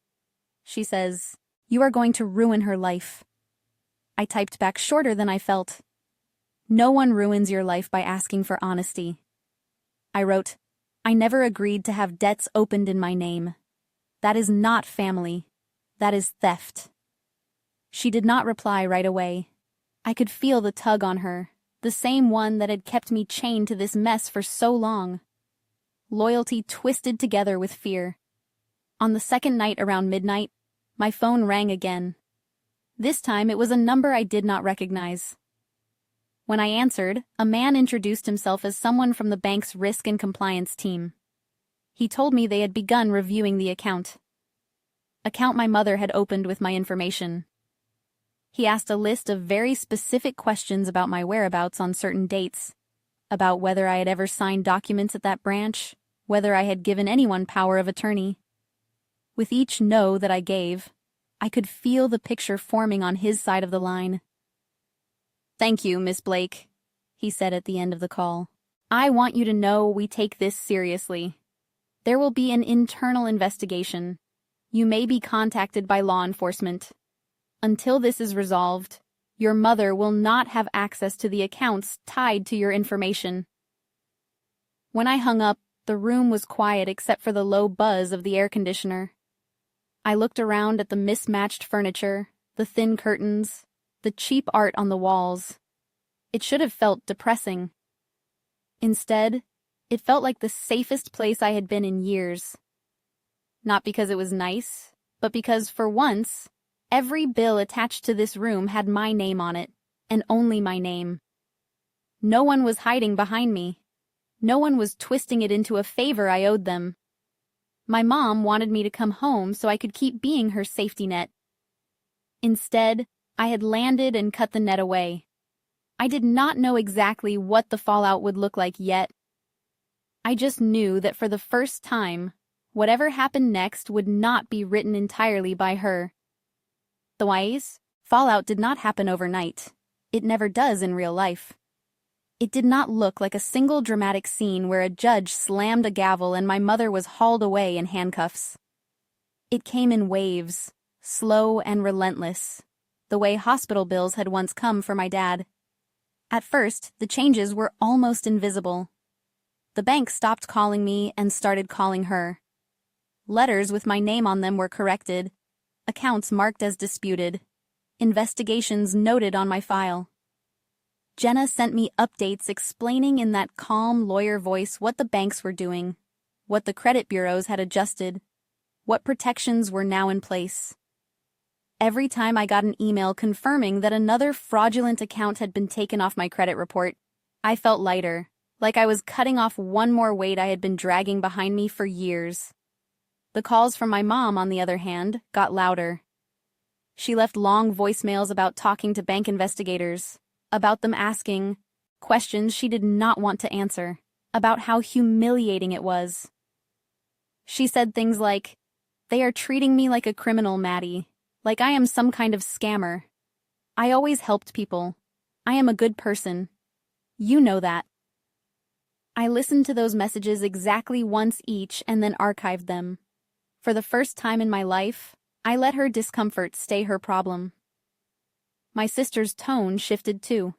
She says, "You are going to ruin her life." I typed back shorter than I felt. "No one ruins your life by asking for honesty." I wrote, "I never agreed to have debts opened in my name. That is not family. That is theft." She did not reply right away. I could feel the tug on her, the same one that had kept me chained to this mess for so long. Loyalty twisted together with fear. On the second night around midnight, my phone rang again. This time it was a number I did not recognize. When I answered, a man introduced himself as someone from the bank's risk and compliance team. He told me they had begun reviewing the account my mother had opened with my information. He asked a list of very specific questions about my whereabouts on certain dates, about whether I had ever signed documents at that branch, whether I had given anyone power of attorney. With each no that I gave, I could feel the picture forming on his side of the line. "Thank you, Miss Blake," he said at the end of the call. "I want you to know we take this seriously. There will be an internal investigation. You may be contacted by law enforcement. Until this is resolved, your mother will not have access to the accounts tied to your information." When I hung up, the room was quiet except for the low buzz of the air conditioner. I looked around at the mismatched furniture, the thin curtains, the cheap art on the walls. It should have felt depressing. Instead, it felt like the safest place I had been in years. Not because it was nice, but because, for once, every bill attached to this room had my name on it, and only my name. No one was hiding behind me. No one was twisting it into a favor I owed them. My mom wanted me to come home so I could keep being her safety net. Instead, I had landed and cut the net away. I did not know exactly what the fallout would look like yet. I just knew that for the first time, whatever happened next would not be written entirely by her. Otherwise, fallout did not happen overnight. It never does in real life. It did not look like a single dramatic scene where a judge slammed a gavel and my mother was hauled away in handcuffs. It came in waves, slow and relentless, the way hospital bills had once come for my dad. At first, the changes were almost invisible. The bank stopped calling me and started calling her. Letters with my name on them were corrected, accounts marked as disputed, investigations noted on my file. Jenna sent me updates explaining in that calm lawyer voice what the banks were doing, what the credit bureaus had adjusted, what protections were now in place. Every time I got an email confirming that another fraudulent account had been taken off my credit report, I felt lighter, like I was cutting off one more weight I had been dragging behind me for years. The calls from my mom, on the other hand, got louder. She left long voicemails about talking to bank investigators, about them asking questions she did not want to answer, about how humiliating it was. She said things like, "They are treating me like a criminal, Maddie, like I am some kind of scammer. I always helped people. I am a good person. You know that." I listened to those messages exactly once each and then archived them. For the first time in my life, I let her discomfort stay her problem. My sister's tone shifted too.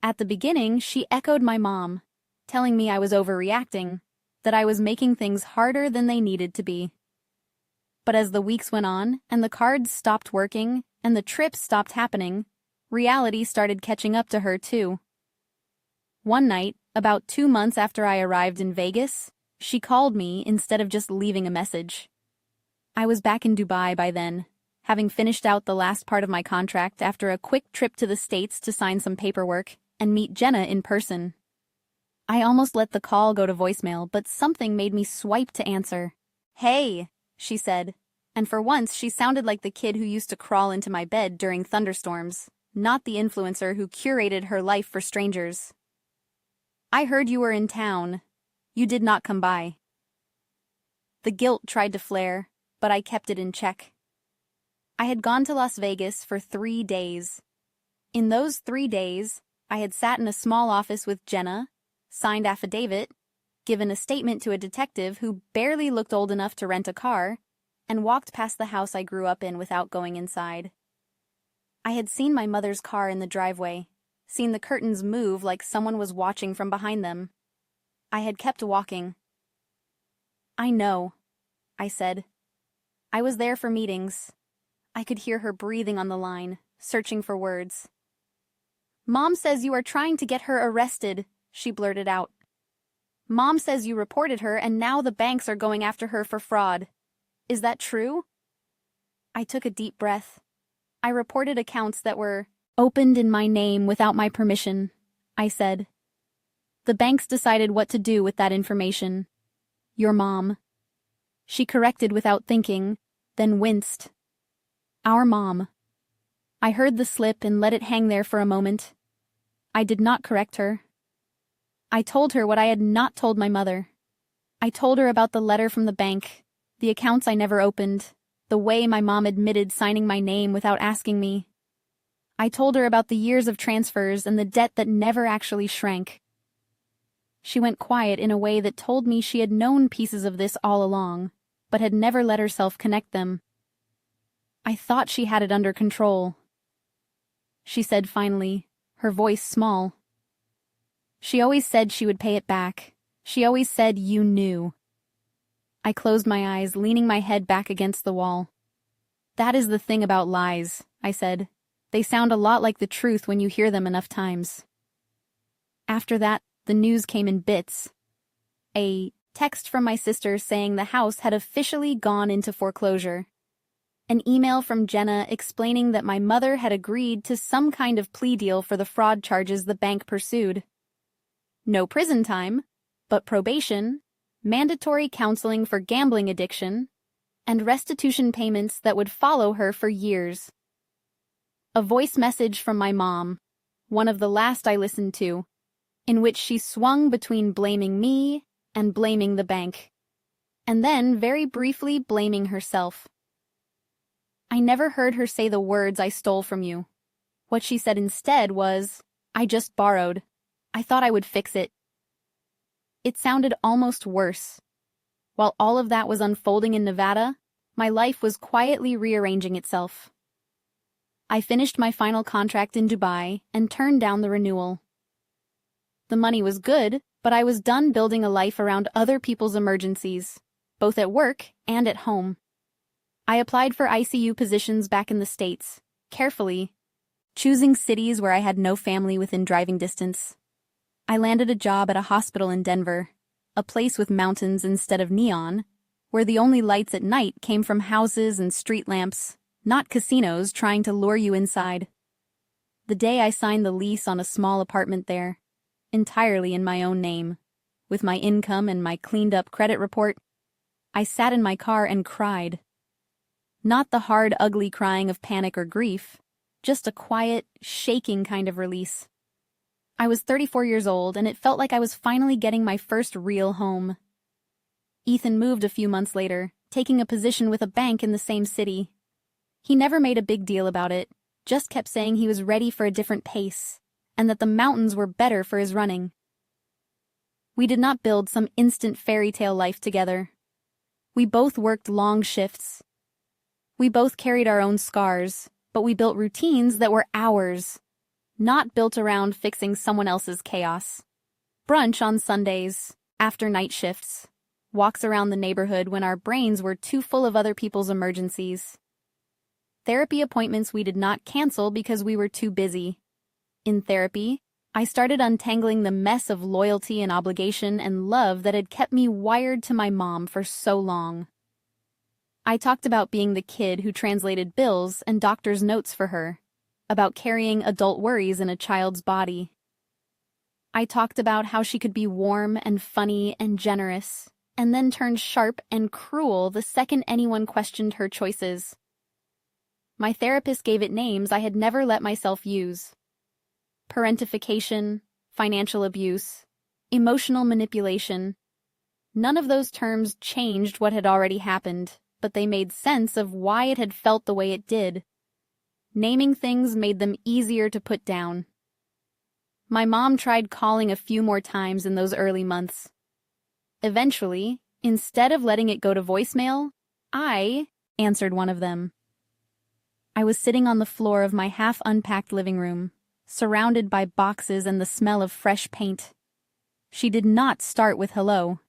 At the beginning, she echoed my mom, telling me I was overreacting, that I was making things harder than they needed to be. But as the weeks went on, and the cards stopped working, and the trips stopped happening, reality started catching up to her too. One night, about 2 months after I arrived in Vegas, she called me instead of just leaving a message. I was back in Dubai by then, having finished out the last part of my contract after a quick trip to the States to sign some paperwork and meet Jenna in person. I almost let the call go to voicemail, but something made me swipe to answer. "Hey," she said, and for once she sounded like the kid who used to crawl into my bed during thunderstorms, not the influencer who curated her life for strangers. "I heard you were in town. You did not come by." The guilt tried to flare, but I kept it in check. I had gone to Las Vegas for 3 days. In those 3 days, I had sat in a small office with Jenna, signed affidavit, given a statement to a detective who barely looked old enough to rent a car, and walked past the house I grew up in without going inside. I had seen my mother's car in the driveway, seen the curtains move like someone was watching from behind them. I had kept walking. "I know," I said. I was there for meetings. I could hear her breathing on the line, searching for words. "Mom says you are trying to get her arrested," she blurted out. "Mom says you reported her and now the banks are going after her for fraud. Is that true?" I took a deep breath. I reported accounts that were opened in my name without my permission, I said. The banks decided what to do with that information. Your mom. She corrected without thinking, then winced. Our mom. I heard the slip and let it hang there for a moment. I did not correct her. I told her what I had not told my mother. I told her about the letter from the bank, the accounts I never opened, the way my mom admitted signing my name without asking me. I told her about the years of transfers and the debt that never actually shrank. She went quiet in a way that told me she had known pieces of this all along, but had never let herself connect them. I thought she had it under control. She said finally, her voice small. She always said she would pay it back. She always said you knew. I closed my eyes, leaning my head back against the wall. That is the thing about lies, I said. They sound a lot like the truth when you hear them enough times. After that, the news came in bits. A text from my sister saying the house had officially gone into foreclosure. An email from Jenna explaining that my mother had agreed to some kind of plea deal for the fraud charges the bank pursued. No prison time, but probation, mandatory counseling for gambling addiction, and restitution payments that would follow her for years. A voice message from my mom, one of the last I listened to, in which she swung between blaming me and blaming the bank, and then very briefly blaming herself. I never heard her say the words "I stole from you." What she said instead was, "I just borrowed. I thought I would fix it." It sounded almost worse. While all of that was unfolding in Nevada, my life was quietly rearranging itself. I finished my final contract in Dubai and turned down the renewal. The money was good, but I was done building a life around other people's emergencies, both at work and at home. I applied for ICU positions back in the States, carefully, choosing cities where I had no family within driving distance. I landed a job at a hospital in Denver, a place with mountains instead of neon, where the only lights at night came from houses and street lamps, not casinos trying to lure you inside. The day I signed the lease on a small apartment there, entirely in my own name, with my income and my cleaned-up credit report, I sat in my car and cried. Not the hard, ugly crying of panic or grief, just a quiet, shaking kind of release. I was 34 years old, and it felt like I was finally getting my first real home. Ethan moved a few months later, taking a position with a bank in the same city. He never made a big deal about it, just kept saying he was ready for a different pace, and that the mountains were better for his running. We did not build some instant fairy tale life together. We both worked long shifts. We both carried our own scars, but we built routines that were ours, not built around fixing someone else's chaos. Brunch on Sundays, after night shifts, walks around the neighborhood when our brains were too full of other people's emergencies. Therapy appointments we did not cancel because we were too busy. In therapy, I started untangling the mess of loyalty and obligation and love that had kept me wired to my mom for so long. I talked about being the kid who translated bills and doctor's notes for her, about carrying adult worries in a child's body. I talked about how she could be warm and funny and generous, and then turn sharp and cruel the second anyone questioned her choices. My therapist gave it names I had never let myself use. Parentification, financial abuse, emotional manipulation. None of those terms changed what had already happened, but they made sense of why it had felt the way it did. Naming things made them easier to put down. My mom tried calling a few more times in those early months. Eventually, instead of letting it go to voicemail, I answered one of them. I was sitting on the floor of my half-unpacked living room, surrounded by boxes and the smell of fresh paint. She did not start with hello.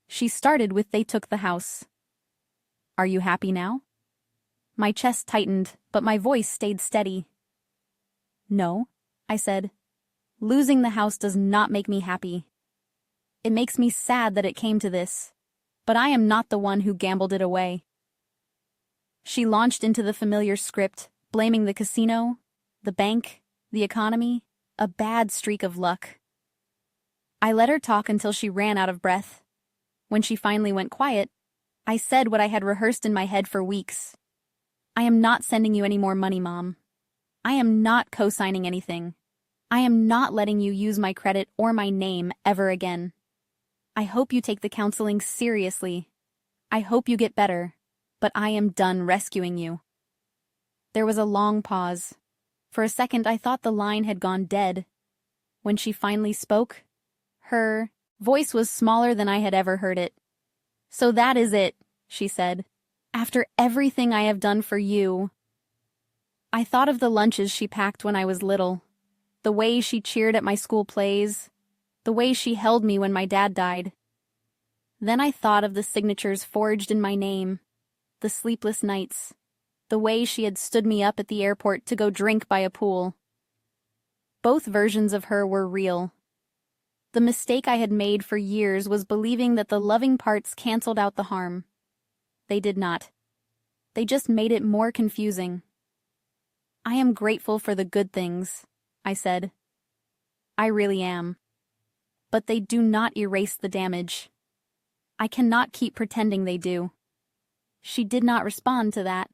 She started with "They took the house." "Are you happy now?" My chest tightened, but my voice stayed steady. "No," I said. "Losing the house does not make me happy. It makes me sad that it came to this, but I am not the one who gambled it away." She launched into the familiar script, blaming the casino, the bank, the economy, a bad streak of luck. I let her talk until she ran out of breath. When she finally went quiet, I said what I had rehearsed in my head for weeks. "I am not sending you any more money, Mom. I am not co-signing anything. I am not letting you use my credit or my name ever again. I hope you take the counseling seriously. I hope you get better, but I am done rescuing you." There was a long pause. For a second, I thought the line had gone dead. When she finally spoke, her voice was smaller than I had ever heard it. "So that is it," she said. "After everything I have done for you." I thought of the lunches she packed when I was little, the way she cheered at my school plays, the way she held me when my dad died. Then I thought of the signatures forged in my name, the sleepless nights, the way she had stood me up at the airport to go drink by a pool. Both versions of her were real. The mistake I had made for years was believing that the loving parts canceled out the harm. They did not. They just made it more confusing. "I am grateful for the good things," I said. "I really am. But they do not erase the damage. I cannot keep pretending they do." She did not respond to that.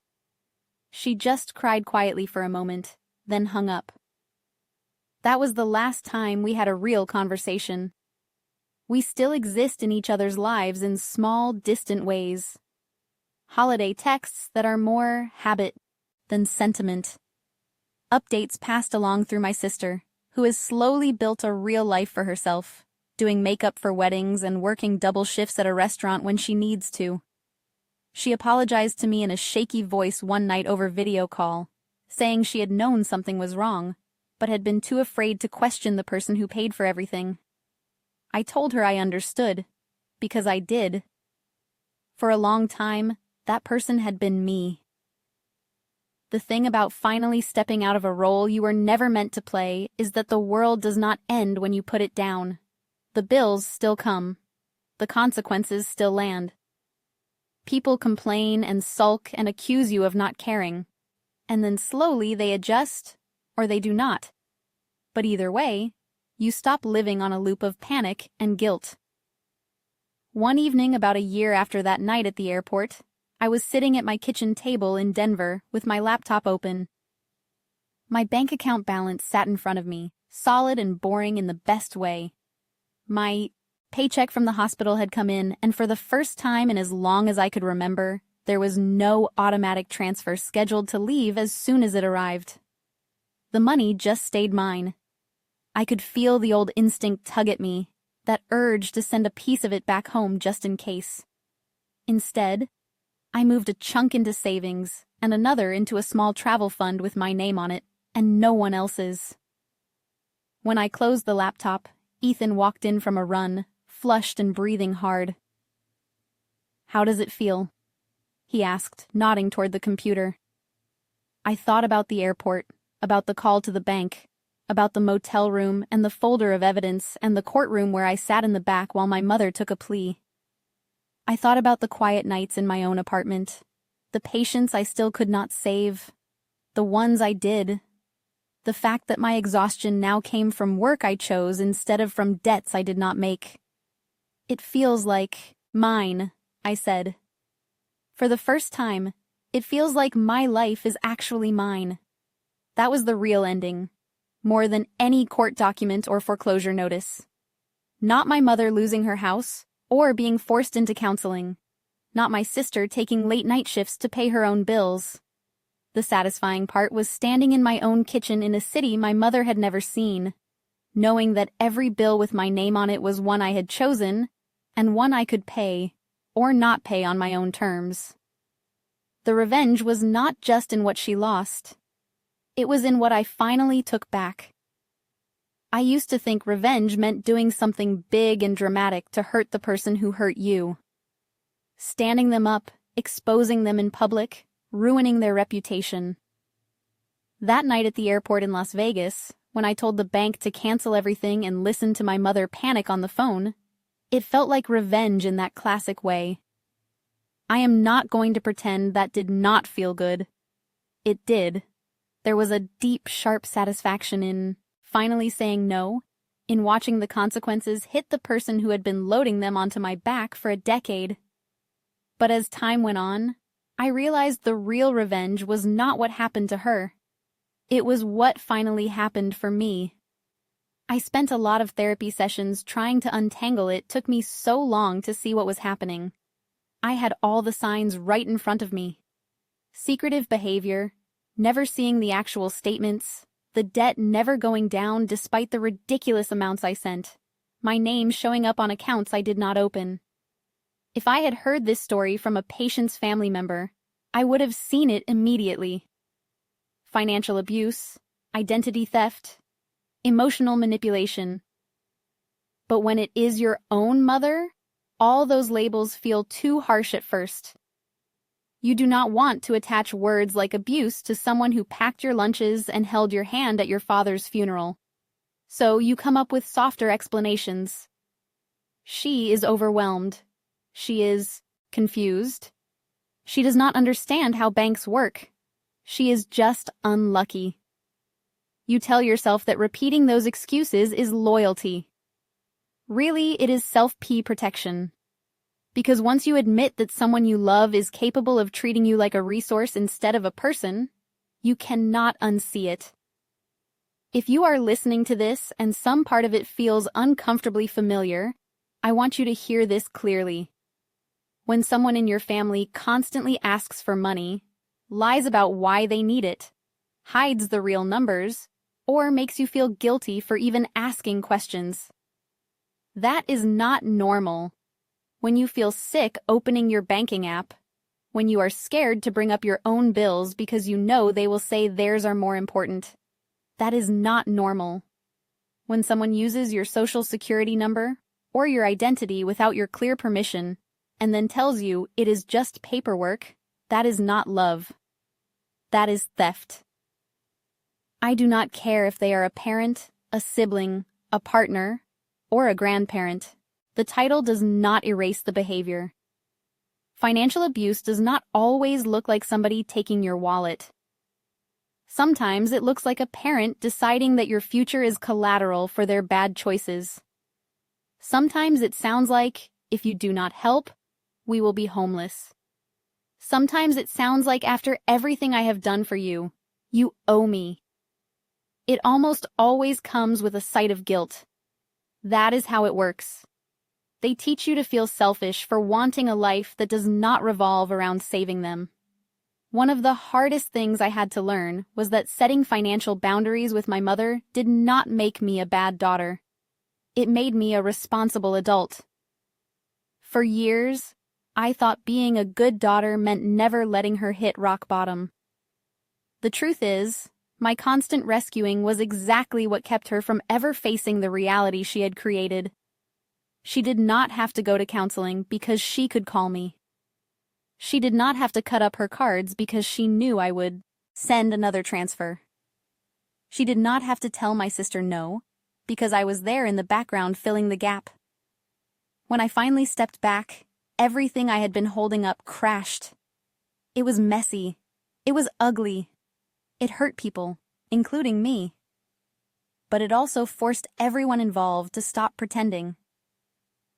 She just cried quietly for a moment, then hung up. That was the last time we had a real conversation. We still exist in each other's lives in small, distant ways. Holiday texts that are more habit than sentiment. Updates passed along through my sister, who has slowly built a real life for herself, doing makeup for weddings and working double shifts at a restaurant when she needs to. She apologized to me in a shaky voice one night over video call, saying she had known something was wrong, but had been too afraid to question the person who paid for everything. I told her I understood, because I did. For a long time, that person had been me. The thing about finally stepping out of a role you were never meant to play is that the world does not end when you put it down. The bills still come. The consequences still land. People complain and sulk and accuse you of not caring, and then slowly they adjust, or they do not. But either way, you stop living on a loop of panic and guilt. One evening about a year after that night at the airport, I was sitting at my kitchen table in Denver with my laptop open. My bank account balance sat in front of me, solid and boring in the best way. My paycheck from the hospital had come in, and for the first time in as long as I could remember, there was no automatic transfer scheduled to leave as soon as it arrived. The money just stayed mine. I could feel the old instinct tug at me, that urge to send a piece of it back home just in case. Instead, I moved a chunk into savings and another into a small travel fund with my name on it, and no one else's. When I closed the laptop, Ethan walked in from a run, flushed and breathing hard. "How does it feel?" he asked, nodding toward the computer. I thought about the airport, about the call to the bank, about the motel room and the folder of evidence and the courtroom where I sat in the back while my mother took a plea. I thought about the quiet nights in my own apartment, the patients I still could not save, the ones I did, the fact that my exhaustion now came from work I chose instead of from debts I did not make. "It feels like mine," I said. For the first time, it feels like my life is actually mine. That was the real ending, more than any court document or foreclosure notice. Not my mother losing her house or being forced into counseling. Not my sister taking late night shifts to pay her own bills. The satisfying part was standing in my own kitchen in a city my mother had never seen, knowing that every bill with my name on it was one I had chosen, and one I could pay, or not pay on my own terms. The revenge was not just in what she lost. It was in what I finally took back. I used to think revenge meant doing something big and dramatic to hurt the person who hurt you. Standing them up, exposing them in public, ruining their reputation. That night at the airport in Las Vegas, when I told the bank to cancel everything and listen to my mother panic on the phone, it felt like revenge in that classic way. I am not going to pretend that did not feel good. It did. There was a deep, sharp satisfaction in finally saying no, in watching the consequences hit the person who had been loading them onto my back for a decade. But as time went on, I realized the real revenge was not what happened to her. It was what finally happened for me. I spent a lot of therapy sessions trying to untangle it. Took me so long to see what was happening. I had all the signs right in front of me. Secretive behavior, never seeing the actual statements, the debt never going down despite the ridiculous amounts I sent, my name showing up on accounts I did not open. If I had heard this story from a patient's family member, I would have seen it immediately. Financial abuse, identity theft, emotional manipulation. But when it is your own mother, all those labels feel too harsh at first. You do not want to attach words like abuse to someone who packed your lunches and held your hand at your father's funeral. So you come up with softer explanations. She is overwhelmed. She is confused. She does not understand how banks work. She is just unlucky. You tell yourself that repeating those excuses is loyalty. Really, it is self-P protection. Because once you admit that someone you love is capable of treating you like a resource instead of a person, you cannot unsee it. If you are listening to this and some part of it feels uncomfortably familiar, I want you to hear this clearly. When someone in your family constantly asks for money, lies about why they need it, hides the real numbers, or makes you feel guilty for even asking questions. That is not normal. When you feel sick opening your banking app, when you are scared to bring up your own bills because you know they will say theirs are more important, that is not normal. When someone uses your social security number or your identity without your clear permission and then tells you it is just paperwork, that is not love. That is theft. I do not care if they are a parent, a sibling, a partner, or a grandparent. The title does not erase the behavior. Financial abuse does not always look like somebody taking your wallet. Sometimes it looks like a parent deciding that your future is collateral for their bad choices. Sometimes it sounds like, if you do not help, we will be homeless. Sometimes it sounds like after everything I have done for you, you owe me. It almost always comes with a sight of guilt. That is how it works. They teach you to feel selfish for wanting a life that does not revolve around saving them. One of the hardest things I had to learn was that setting financial boundaries with my mother did not make me a bad daughter. It made me a responsible adult. For years, I thought being a good daughter meant never letting her hit rock bottom. The truth is, my constant rescuing was exactly what kept her from ever facing the reality she had created. She did not have to go to counseling because she could call me. She did not have to cut up her cards because she knew I would send another transfer. She did not have to tell my sister no because I was there in the background filling the gap. When I finally stepped back, everything I had been holding up crashed. It was messy. It was ugly. It hurt people, including me. But it also forced everyone involved to stop pretending.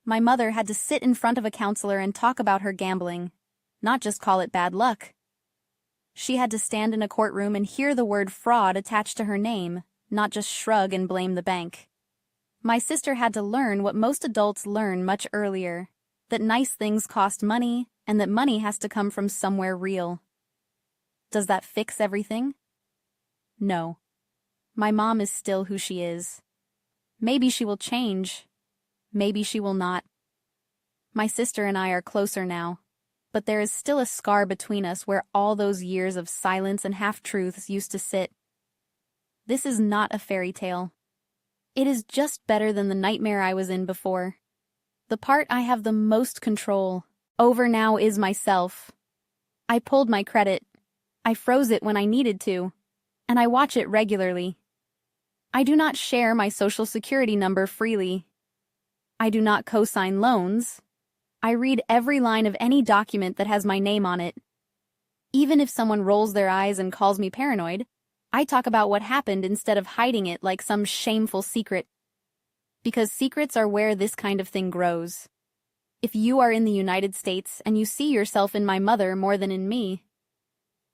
My mother had to sit in front of a counselor and talk about her gambling, not just call it bad luck. She had to stand in a courtroom and hear the word fraud attached to her name, not just shrug and blame the bank. My sister had to learn what most adults learn much earlier, that nice things cost money and that money has to come from somewhere real. Does that fix everything? No. My mom is still who she is. Maybe she will change. Maybe she will not. My sister and I are closer now, but there is still a scar between us where all those years of silence and half-truths used to sit. This is not a fairy tale. It is just better than the nightmare I was in before. The part I have the most control over now is myself. I pulled my credit. I froze it when I needed to, and I watch it regularly. I do not share my social security number freely. I do not co-sign loans. I read every line of any document that has my name on it. Even if someone rolls their eyes and calls me paranoid, I talk about what happened instead of hiding it like some shameful secret. Because secrets are where this kind of thing grows. If you are in the United States and you see yourself in my mother more than in me,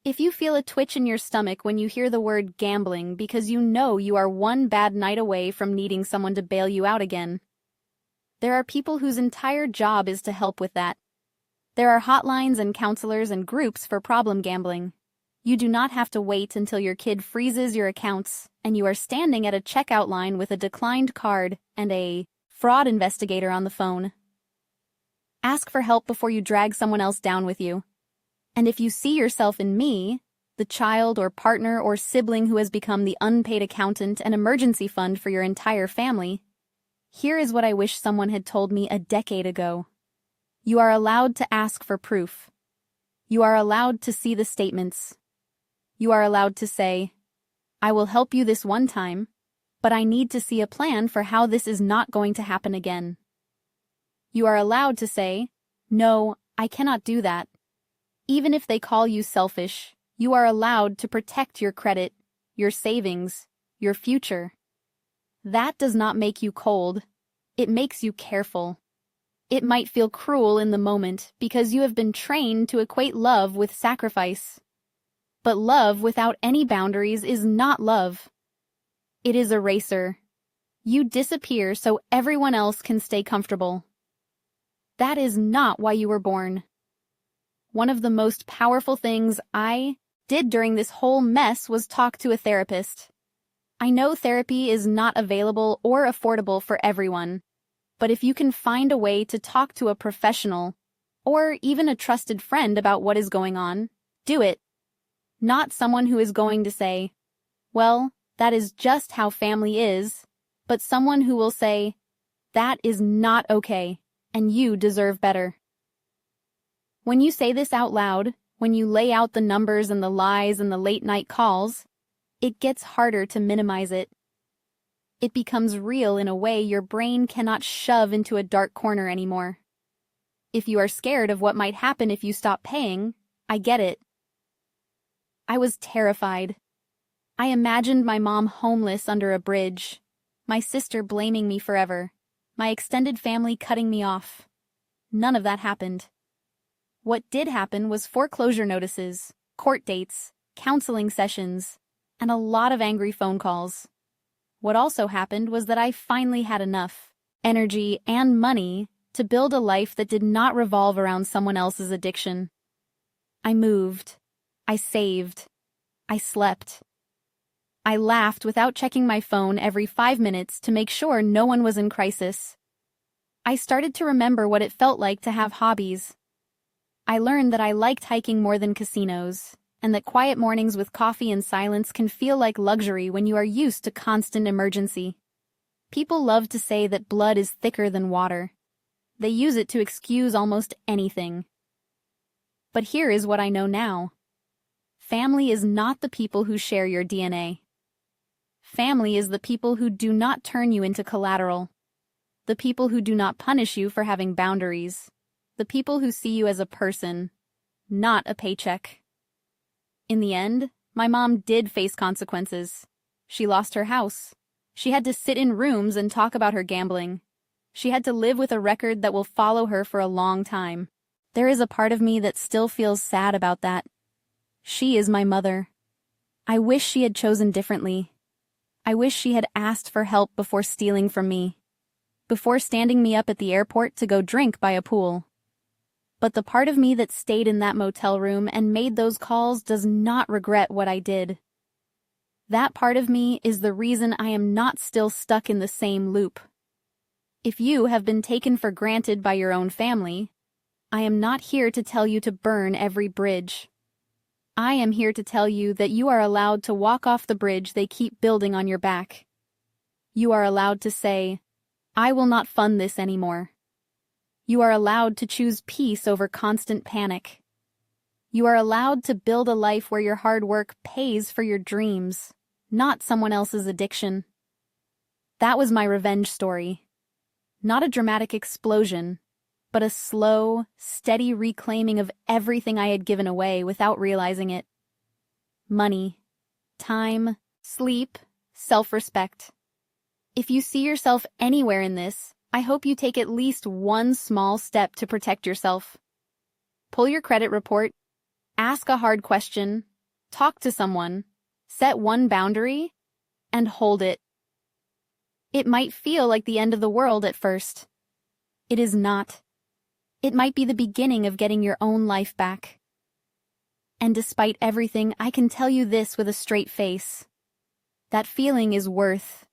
If you feel a twitch in your stomach when you hear the word gambling because you know you are one bad night away from needing someone to bail you out again, there are people whose entire job is to help with that. There are hotlines and counselors and groups for problem gambling. You do not have to wait until your kid freezes your accounts and you are standing at a checkout line with a declined card and a fraud investigator on the phone. Ask for help before you drag someone else down with you. And if you see yourself in me, the child or partner or sibling who has become the unpaid accountant and emergency fund for your entire family, here is what I wish someone had told me a decade ago. You are allowed to ask for proof. You are allowed to see the statements. You are allowed to say, I will help you this one time, but I need to see a plan for how this is not going to happen again. You are allowed to say, no, I cannot do that. Even if they call you selfish, you are allowed to protect your credit, your savings, your future. That does not make you cold. It makes you careful. It might feel cruel in the moment because you have been trained to equate love with sacrifice. But love without any boundaries is not love. It is a racer. You disappear so everyone else can stay comfortable. That is not why you were born. One of the most powerful things I did during this whole mess was talk to a therapist. I know therapy is not available or affordable for everyone, but if you can find a way to talk to a professional or even a trusted friend about what is going on, do it. Not someone who is going to say, well, that is just how family is, but someone who will say, that is not okay, and you deserve better. When you say this out loud, when you lay out the numbers and the lies and the late-night calls, it gets harder to minimize it. It becomes real in a way your brain cannot shove into a dark corner anymore. If you are scared of what might happen if you stop paying, I get it. I was terrified. I imagined my mom homeless under a bridge, my sister blaming me forever, my extended family cutting me off. None of that happened. What did happen was foreclosure notices, court dates, counseling sessions, and a lot of angry phone calls. What also happened was that I finally had enough energy and money to build a life that did not revolve around someone else's addiction. I moved. I saved. I slept. I laughed without checking my phone every 5 minutes to make sure no one was in crisis. I started to remember what it felt like to have hobbies. I learned that I liked hiking more than casinos, and that quiet mornings with coffee and silence can feel like luxury when you are used to constant emergency. People love to say that blood is thicker than water. They use it to excuse almost anything. But here is what I know now. Family is not the people who share your DNA. Family is the people who do not turn you into collateral. The people who do not punish you for having boundaries. The people who see you as a person, not a paycheck. In the end, my mom did face consequences. She lost her house. She had to sit in rooms and talk about her gambling. She had to live with a record that will follow her for a long time. There is a part of me that still feels sad about that. She is my mother. I wish she had chosen differently. I wish she had asked for help before stealing from me, before standing me up at the airport to go drink by a pool. But the part of me that stayed in that motel room and made those calls does not regret what I did. That part of me is the reason I am not still stuck in the same loop. If you have been taken for granted by your own family, I am not here to tell you to burn every bridge. I am here to tell you that you are allowed to walk off the bridge they keep building on your back. You are allowed to say, I will not fund this anymore. You are allowed to choose peace over constant panic. You are allowed to build a life where your hard work pays for your dreams, not someone else's addiction. That was my revenge story. Not a dramatic explosion, but a slow, steady reclaiming of everything I had given away without realizing it. Money, time, sleep, self-respect. If you see yourself anywhere in this, I hope you take at least one small step to protect yourself. Pull your credit report, ask a hard question, Talk to someone, set one boundary, and hold it. It might feel like the end of the world at first. It is not. It might be the beginning of getting your own life back. And despite everything, I can tell you this with a straight face. That feeling is worth